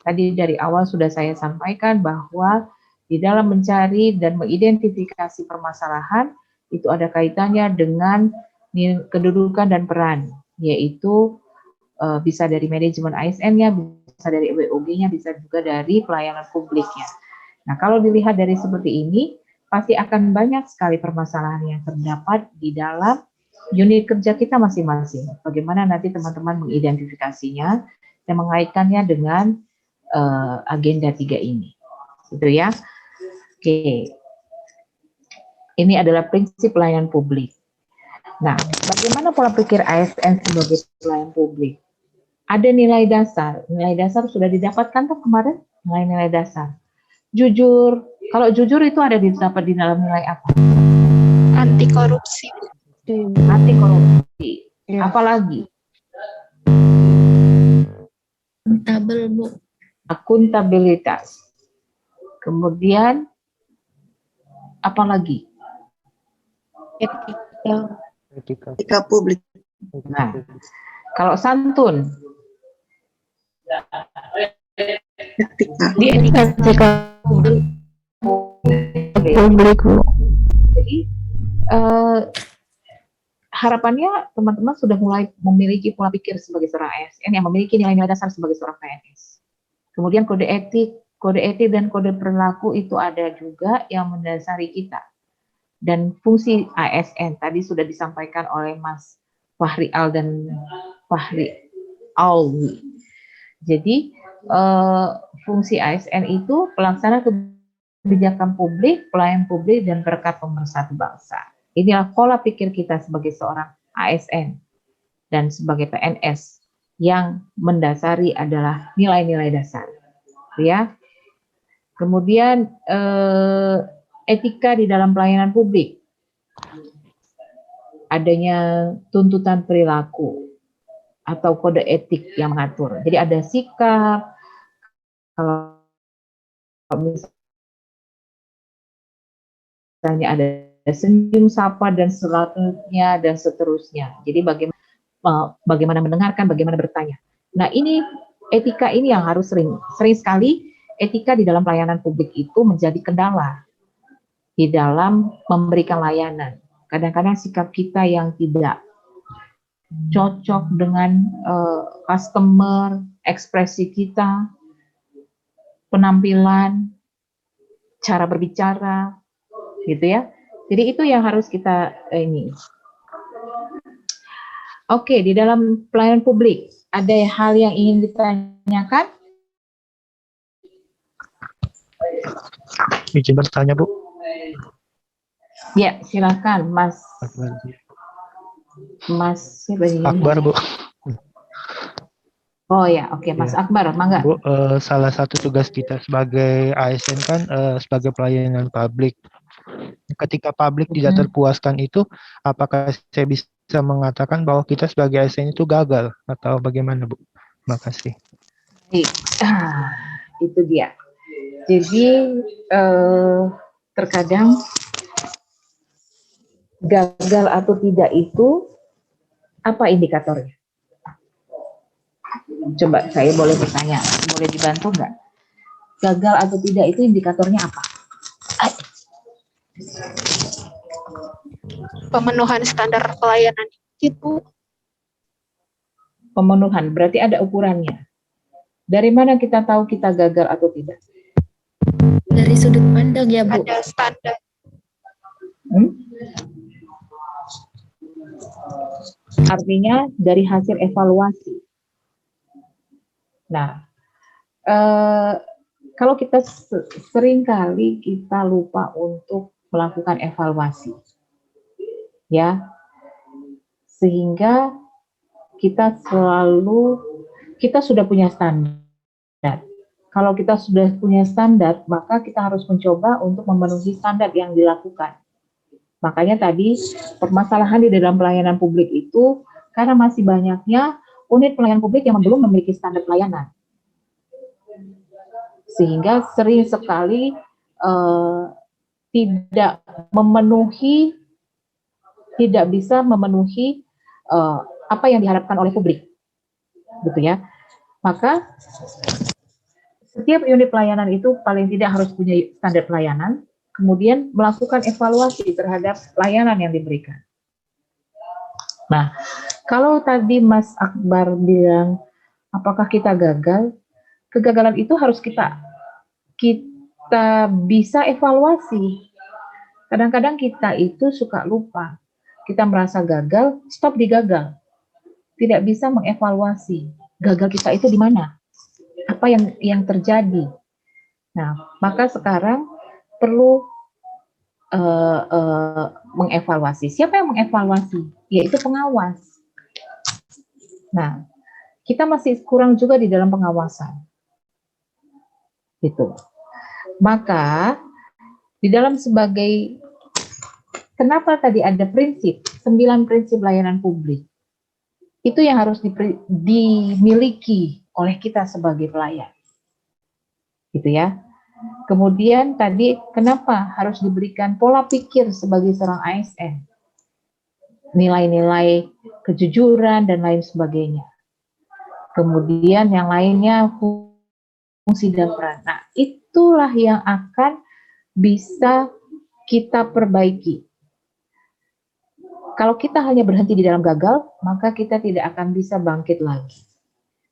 Tadi dari awal sudah saya sampaikan bahwa di dalam mencari dan mengidentifikasi permasalahan itu ada kaitannya dengan kedudukan dan peran, yaitu bisa dari manajemen ASN-nya, bisa dari WOG-nya, bisa juga dari pelayanan publiknya. Nah, kalau dilihat dari seperti ini, pasti akan banyak sekali permasalahan yang terdapat di dalam unit kerja kita masing-masing. Bagaimana nanti teman-teman mengidentifikasinya dan mengaitkannya dengan agenda 3 ini. Gitu ya. Oke. Ini adalah prinsip pelayanan publik. Nah, bagaimana pola pikir ASN sebagai pelayan publik? Ada nilai dasar. Nilai dasar sudah didapatkan tuh kemarin, nilai-nilai dasar. Jujur, kalau jujur itu ada didapat di dalam nilai apa? Anti korupsi. Anti korupsi. Apalagi? Akuntabel, Bu. Akuntabilitas. Kemudian apalagi? Etika publik. Nah, kalau santun, Etika publik, Bu. jadi harapannya teman-teman sudah mulai memiliki pola pikir sebagai seorang ASN yang memiliki nilai-nilai dasar sebagai seorang PNS. Kemudian kode etik dan kode perilaku itu ada juga yang mendasari kita. Dan fungsi ASN tadi sudah disampaikan oleh Mas Fahri Al dan Fahri Alwi. Jadi fungsi ASN itu pelaksana kebijakan publik, pelayan publik, dan berkat pemersatu bangsa. Inilah pola pikir kita sebagai seorang ASN dan sebagai PNS yang mendasari adalah nilai-nilai dasar, ya. Kemudian etika di dalam pelayanan publik. adanya tuntutan perilaku atau kode etik yang mengatur. Jadi ada sikap, kalau misalnya ada senyum, sapa, dan selanjutnya, dan seterusnya. Jadi bagaimana mendengarkan, bagaimana bertanya. Nah, ini etika ini yang harus sering sekali etika di dalam pelayanan publik itu menjadi kendala di dalam memberikan layanan. Kadang-kadang sikap kita yang tidak cocok dengan customer, ekspresi kita, penampilan, cara berbicara, gitu ya. Jadi itu yang harus kita ini. Oke, di dalam pelayanan publik, ada hal yang ingin ditanyakan? Izin bertanya, Bu. Ya, silakan, Mas. Siapa ini? Akbar, Bu. Oh ya, oke, Mas Akbar, mangga. Bu, salah satu tugas kita sebagai ASN kan sebagai pelayanan publik. Ketika publik tidak terpuaskan itu, apakah saya bisa mengatakan bahwa kita sebagai ASN itu gagal atau bagaimana, Bu? Terima kasih. Itu dia. Jadi terkadang gagal atau tidak itu apa indikatornya? Coba saya boleh bertanya, boleh dibantu nggak? Gagal atau tidak itu indikatornya apa? Pemenuhan standar pelayanan itu. Pemenuhan, berarti ada ukurannya. Dari mana kita tahu kita gagal atau tidak? Dari sudut pandang ya, Bu. Ada standar. Artinya dari hasil evaluasi. Nah, kalau kita seringkali kita lupa untuk melakukan evaluasi, ya, sehingga kita sudah punya standar. Kalau kita sudah punya standar, maka kita harus mencoba untuk memenuhi standar yang dilakukan. Makanya tadi permasalahan di dalam pelayanan publik itu karena masih banyaknya unit pelayanan publik yang belum memiliki standar pelayanan. Sehingga sering sekali tidak bisa memenuhi apa yang diharapkan oleh publik, gitu ya. Maka setiap unit pelayanan itu paling tidak harus punya standar pelayanan, kemudian melakukan evaluasi terhadap layanan yang diberikan. Nah, kalau tadi Mas Akbar bilang, apakah kita gagal? Kegagalan itu harus kita bisa evaluasi. Kadang-kadang kita itu suka lupa. Kita merasa gagal, stop di gagal. Tidak bisa mengevaluasi. Gagal kita itu di mana? Apa yang terjadi? Nah, maka sekarang perlu mengevaluasi. Siapa yang mengevaluasi? Yaitu pengawas. Nah, kita masih kurang juga di dalam pengawasan. Gitu. Maka di dalam kenapa tadi ada prinsip 9 prinsip layanan publik itu yang harus dimiliki oleh kita sebagai pelayan, gitu ya. Kemudian tadi kenapa harus diberikan pola pikir sebagai seorang ASN, nilai-nilai kejujuran dan lain sebagainya. Kemudian yang lainnya fungsi dan peran. Nah, itulah yang akan bisa kita perbaiki. Kalau kita hanya berhenti di dalam gagal, maka kita tidak akan bisa bangkit lagi.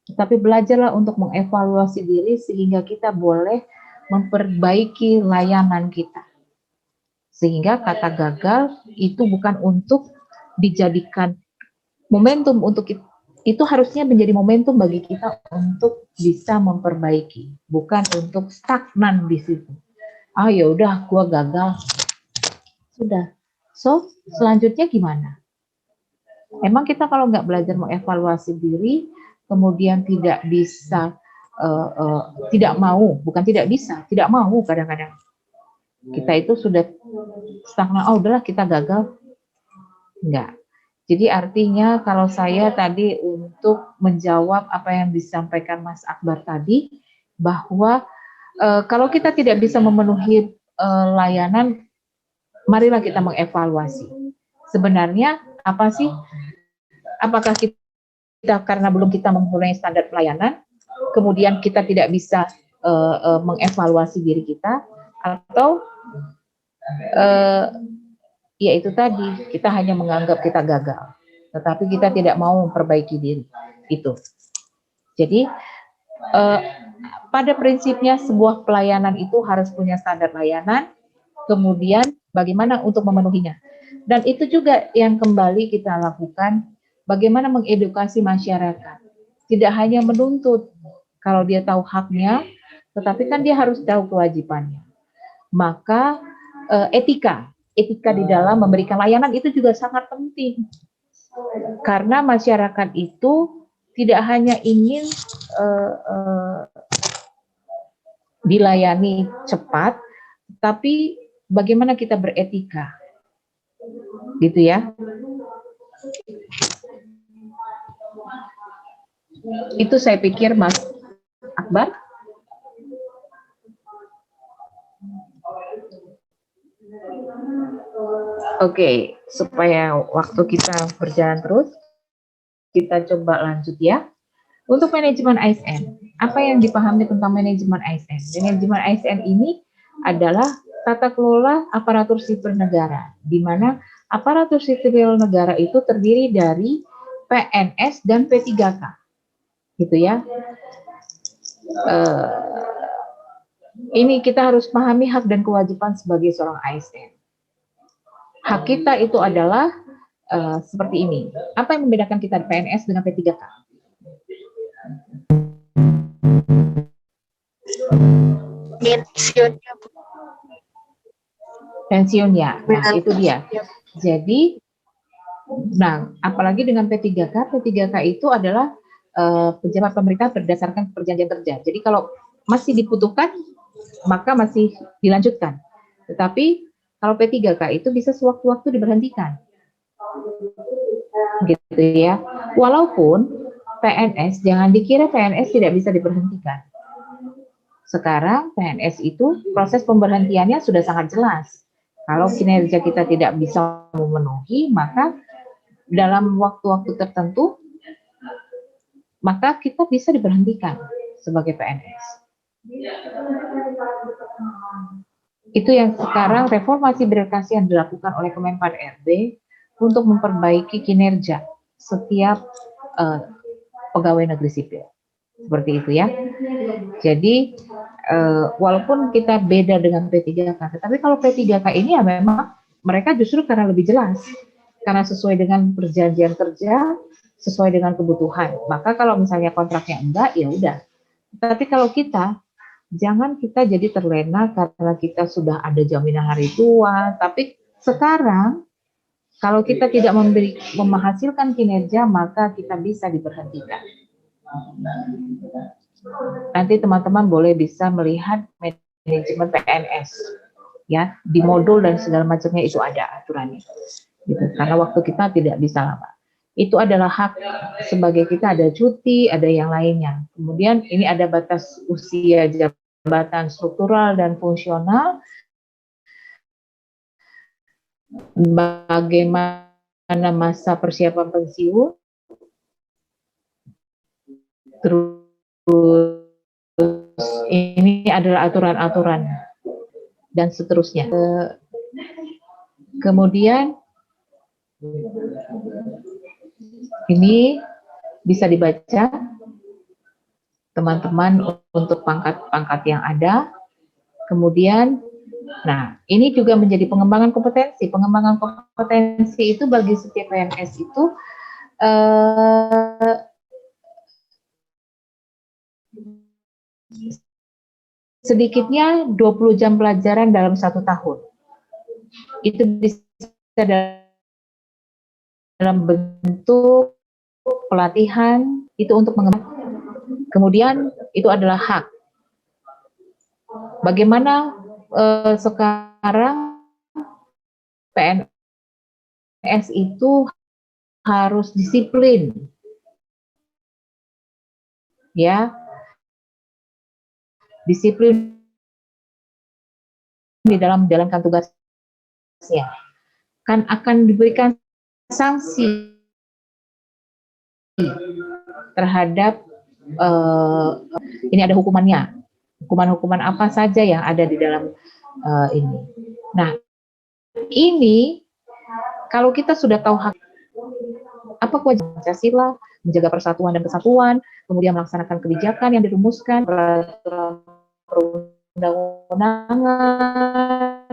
Tetapi belajarlah untuk mengevaluasi diri sehingga kita boleh memperbaiki layanan kita. Sehingga kata gagal itu bukan untuk dijadikan momentum untuk itu harusnya menjadi momentum bagi kita untuk bisa memperbaiki, bukan untuk stagnan di situ. Ah ya udah, gua gagal. Sudah. So, selanjutnya gimana? Emang kita kalau nggak belajar mengevaluasi diri, kemudian tidak bisa, tidak mau, bukan tidak bisa, tidak mau kadang-kadang. Kita itu sudah stagnan, oh udahlah kita gagal. Enggak. Jadi artinya kalau saya tadi untuk menjawab apa yang disampaikan Mas Akbar tadi, bahwa kalau kita tidak bisa memenuhi layanan, marilah kita mengevaluasi. Sebenarnya apa sih? Apakah kita karena belum kita memenuhi standar pelayanan, kemudian kita tidak bisa mengevaluasi diri kita, atau ya itu tadi, kita hanya menganggap kita gagal, tetapi kita tidak mau memperbaiki diri. Itu. Jadi pada prinsipnya sebuah pelayanan itu harus punya standar layanan, kemudian bagaimana untuk memenuhinya. Dan itu juga yang kembali kita lakukan, bagaimana mengedukasi masyarakat. Tidak hanya menuntut, kalau dia tahu haknya, tetapi kan dia harus tahu kewajibannya. Maka etika di dalam memberikan layanan itu juga sangat penting. Karena masyarakat itu tidak hanya ingin dilayani cepat, tapi bagaimana kita beretika. Gitu ya. Itu saya pikir, Mas Akbar. Oke, supaya waktu kita berjalan terus, kita coba lanjut ya. Untuk manajemen ASN, apa yang dipahami tentang manajemen ASN? Manajemen ASN ini adalah tata kelola aparatur sipil negara, di mana aparatur sipil negara itu terdiri dari PNS dan P3K, gitu ya. Ini kita harus pahami hak dan kewajiban sebagai seorang ASN. Hak kita itu adalah seperti ini. Apa yang membedakan kita PNS dengan P3K? Pensiunnya, Bu. Pensiunnya, nah itu dia. Jadi, nah apalagi dengan P3K itu adalah pejabat pemerintah berdasarkan perjanjian kerja. Jadi kalau masih dibutuhkan, maka masih dilanjutkan. Tetapi kalau P3K itu bisa sewaktu-waktu diberhentikan. Gitu ya. Walaupun PNS, jangan dikira PNS tidak bisa diberhentikan. Sekarang PNS itu proses pemberhentiannya sudah sangat jelas. Kalau kinerja kita tidak bisa memenuhi, maka dalam waktu-waktu tertentu, maka kita bisa diberhentikan sebagai PNS. Itu yang sekarang reformasi birokrasi yang dilakukan oleh Kemenpan RB untuk memperbaiki kinerja setiap pegawai negeri sipil. Seperti itu ya. Jadi walaupun kita beda dengan P3K, tetapi kalau P3K ini ya memang mereka justru karena lebih jelas, karena sesuai dengan perjanjian kerja, sesuai dengan kebutuhan. Maka kalau misalnya kontraknya enggak, ya udah. Tapi kalau kita, jangan kita jadi terlena karena kita sudah ada jaminan hari tua, tapi sekarang kalau kita tidak menghasilkan kinerja, maka kita bisa diberhentikan. Nanti teman-teman boleh bisa melihat manajemen PNS, ya di modul dan segala macamnya itu ada aturannya. Gitu. Karena waktu kita tidak bisa lama. Itu adalah hak sebagai kita, ada cuti, ada yang lainnya. Kemudian ini ada batas usia jabatan struktural dan fungsional. Bagaimana masa persiapan pensiun. Terus ini adalah aturan-aturan dan seterusnya. Kemudian ini bisa dibaca teman-teman untuk pangkat-pangkat yang ada. Kemudian, nah ini juga menjadi pengembangan kompetensi. Pengembangan kompetensi itu bagi setiap PNS itu sedikitnya 20 jam pelajaran dalam 1 tahun. Itu bisa dalam bentuk pelatihan, itu untuk mengembangkan. Kemudian itu adalah hak. Bagaimana sekarang PNS itu harus disiplin, ya, disiplin di dalam menjalankan tugasnya, kan akan diberikan sanksi terhadap ini ada hukumannya, hukuman-hukuman apa saja yang ada di dalam ini. Nah, ini kalau kita sudah tahu hak, apa kewajiban Pancasila, menjaga persatuan dan kesatuan, kemudian melaksanakan kebijakan yang dirumuskan, peraturan perundang-undangan,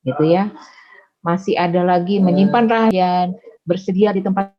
gitu ya. Masih ada lagi menyimpan rahasia, bersedia di tempat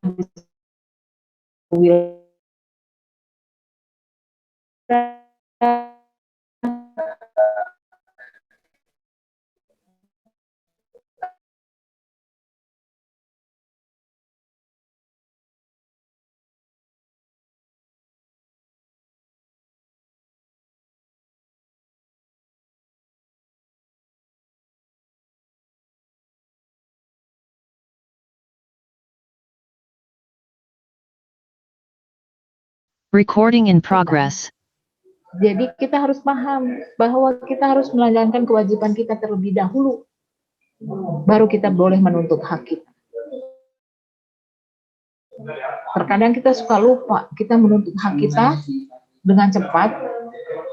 Recording in progress. Jadi kita harus paham bahwa kita harus menjalankan kewajiban kita terlebih dahulu, baru kita boleh menuntut hak kita. Terkadang kita suka lupa, kita menuntut hak kita dengan cepat,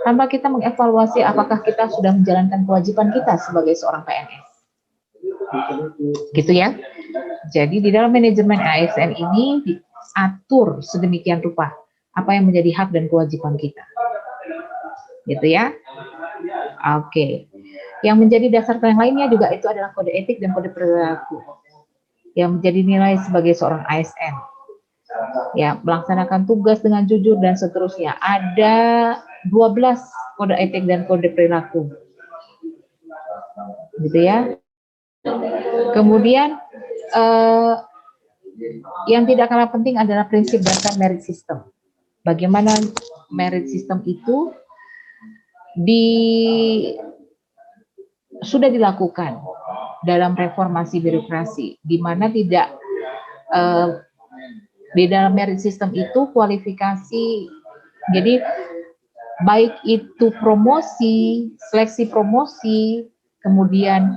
tanpa kita mengevaluasi apakah kita sudah menjalankan kewajiban kita sebagai seorang PNS. Gitu ya. Jadi di dalam manajemen ASN ini diatur sedemikian rupa apa yang menjadi hak dan kewajiban kita. Gitu ya. Oke. Yang menjadi dasar yang lainnya juga itu adalah kode etik dan kode perilaku yang menjadi nilai sebagai seorang ASN. Ya, melaksanakan tugas dengan jujur dan seterusnya. Ada 12 kode etik dan kode perilaku. Gitu ya. Kemudian yang tidak kalah penting adalah prinsip dasar merit system. Bagaimana merit system itu sudah dilakukan dalam reformasi birokrasi, di mana tidak di dalam merit system itu kualifikasi, jadi baik itu promosi, seleksi promosi, kemudian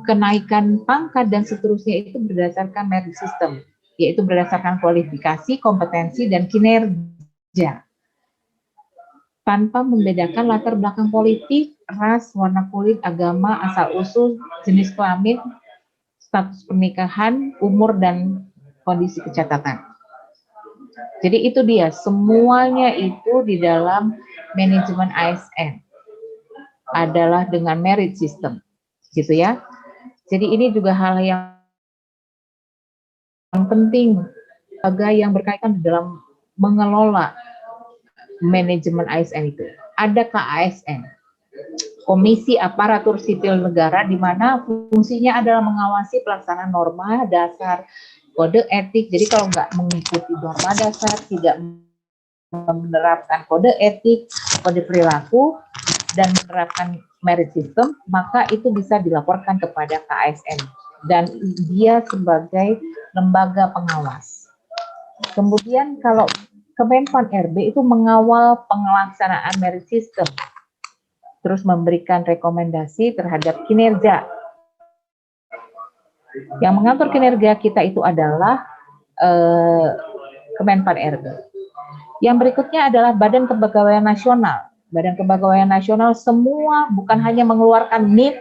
kenaikan pangkat dan seterusnya itu berdasarkan merit system, yaitu berdasarkan kualifikasi, kompetensi, dan kinerja, tanpa membedakan latar belakang politik, ras, warna kulit, agama, asal-usul, jenis kelamin, status pernikahan, umur, dan kondisi kecatatan. Jadi itu dia, semuanya itu di dalam manajemen ASN adalah dengan merit system, gitu ya. Jadi ini juga hal yang penting bagi yang berkaitan dalam mengelola manajemen ASN itu. Ada KASN, Komisi Aparatur Sipil Negara, di mana fungsinya adalah mengawasi pelaksanaan norma dasar kode etik. Jadi kalau nggak mengikuti norma dasar, tidak menerapkan kode etik, kode perilaku, dan menerapkan merit system, maka itu bisa dilaporkan kepada KASN. Dan dia sebagai lembaga pengawas. Kemudian kalau Kemenpan RB itu mengawal pelaksanaan merit system, terus memberikan rekomendasi terhadap kinerja. Yang mengatur kinerja kita itu adalah Kemenpan RB. Yang berikutnya adalah Badan Kepegawaian Nasional. Badan Kepegawaian Nasional semua bukan hanya mengeluarkan NIP.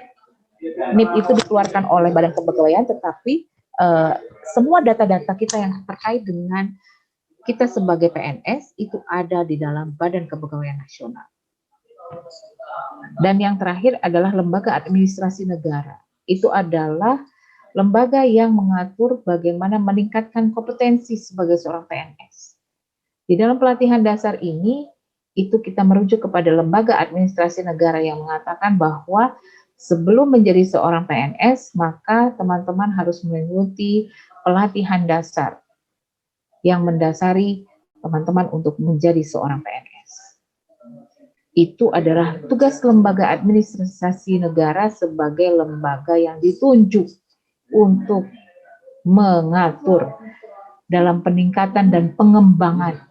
NIP itu dikeluarkan oleh Badan Kepegawaian, tetapi semua data-data kita yang terkait dengan kita sebagai PNS itu ada di dalam Badan Kepegawaian Nasional. Dan yang terakhir adalah Lembaga Administrasi Negara. Itu adalah lembaga yang mengatur bagaimana meningkatkan kompetensi sebagai seorang PNS. Di dalam pelatihan dasar ini, itu kita merujuk kepada Lembaga Administrasi Negara yang mengatakan bahwa sebelum menjadi seorang PNS, maka teman-teman harus mengikuti pelatihan dasar yang mendasari teman-teman untuk menjadi seorang PNS. itu adalah tugas lembaga administrasi negara sebagai lembaga yang ditunjuk untuk mengatur dalam peningkatan dan pengembangan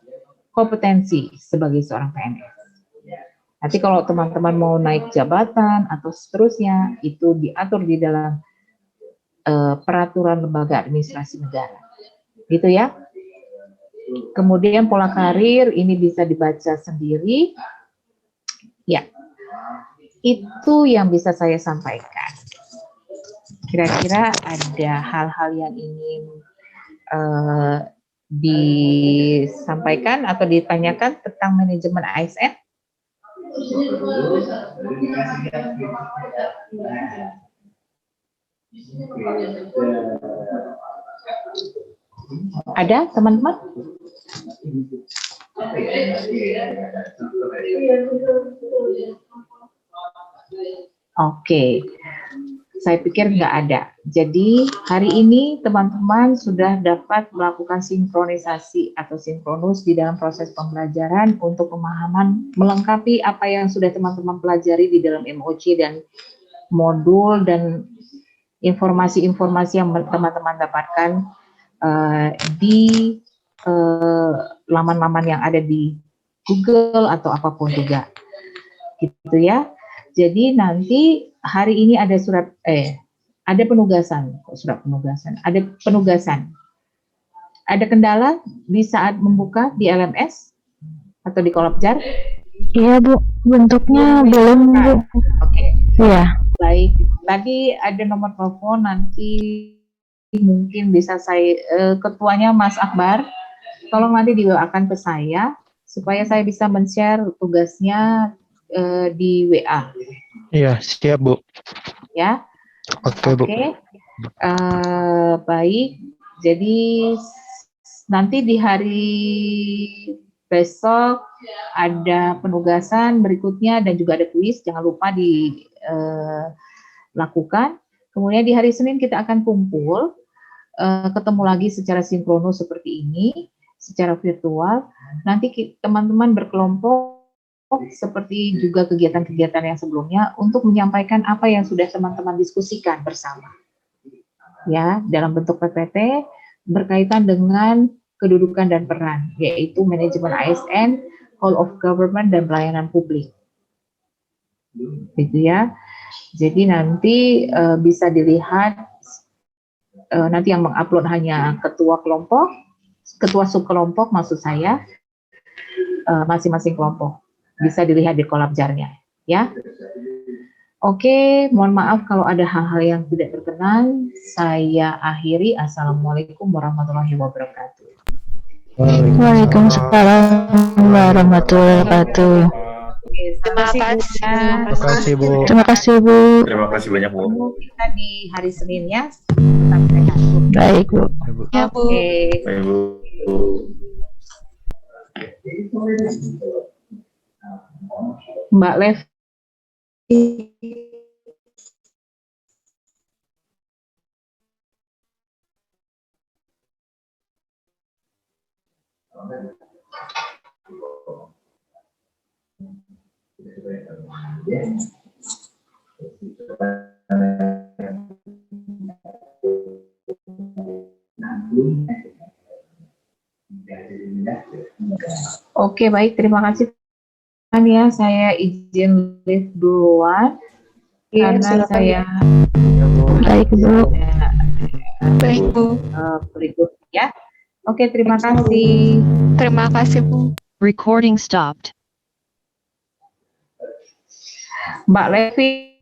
kompetensi sebagai seorang PNS. Nanti kalau teman-teman mau naik jabatan atau seterusnya, itu diatur di dalam peraturan lembaga administrasi negara. Gitu ya. Kemudian pola karir ini bisa dibaca sendiri. Ya, itu yang bisa saya sampaikan. Kira-kira ada hal-hal yang ingin disampaikan atau ditanyakan tentang manajemen ASN? Ada teman-teman? Oke, saya pikir nggak ada. Jadi hari ini teman-teman sudah dapat melakukan sinkronisasi atau sinkronus di dalam proses pembelajaran untuk pemahaman melengkapi apa yang sudah teman-teman pelajari di dalam MOC dan modul dan informasi-informasi yang teman-teman dapatkan di laman-laman yang ada di Google atau apapun juga, gitu ya. Jadi nanti hari ini ada ada penugasan, Ada kendala di saat membuka di LMS atau di Kolabjar? Iya Bu, bentuknya belum Bu. Oke. Iya. Baik, tadi ada nomor telepon, nanti mungkin bisa saya, ketuanya Mas Akbar, tolong nanti diwaakan ke saya, supaya saya bisa men-share tugasnya di WA. Iya, siap Bu. Ya. Oke Bu. Baik, jadi nanti di hari besok ada penugasan berikutnya dan juga ada kuis, jangan lupa dilakukan. Kemudian di hari Senin kita akan kumpul, ketemu lagi secara sinkronus seperti ini, secara virtual. Nanti teman-teman berkelompok seperti juga kegiatan-kegiatan yang sebelumnya untuk menyampaikan apa yang sudah teman-teman diskusikan bersama. Ya, dalam bentuk PPT berkaitan dengan kedudukan dan peran, yaitu manajemen ASN, whole of government, dan pelayanan publik. Gitu ya. Jadi nanti bisa dilihat, nanti yang mengupload hanya ketua kelompok, ketua subkelompok maksud saya, masing-masing kelompok. Bisa dilihat di Kolabjarnya, ya. Oke, mohon maaf kalau ada hal-hal yang tidak berkenan. Saya akhiri. Assalamualaikum warahmatullahi wabarakatuh. Waalaikumsalam warahmatullahi wabarakatuh. Terima kasih Bu. Terima kasih Bu. Terima kasih banyak Bu. Kita di hari Senin ya. Tetap sehat. Baik Bu. Ya Bu. Baik Bu. Mbak Lev. Oke, baik, terima kasih. Ya, saya izin live duluan karena saya baik Bu. Baik Bu. Berikut ya. Oke, terima kasih. Terima kasih Bu. Recording stopped. Mbak Levi.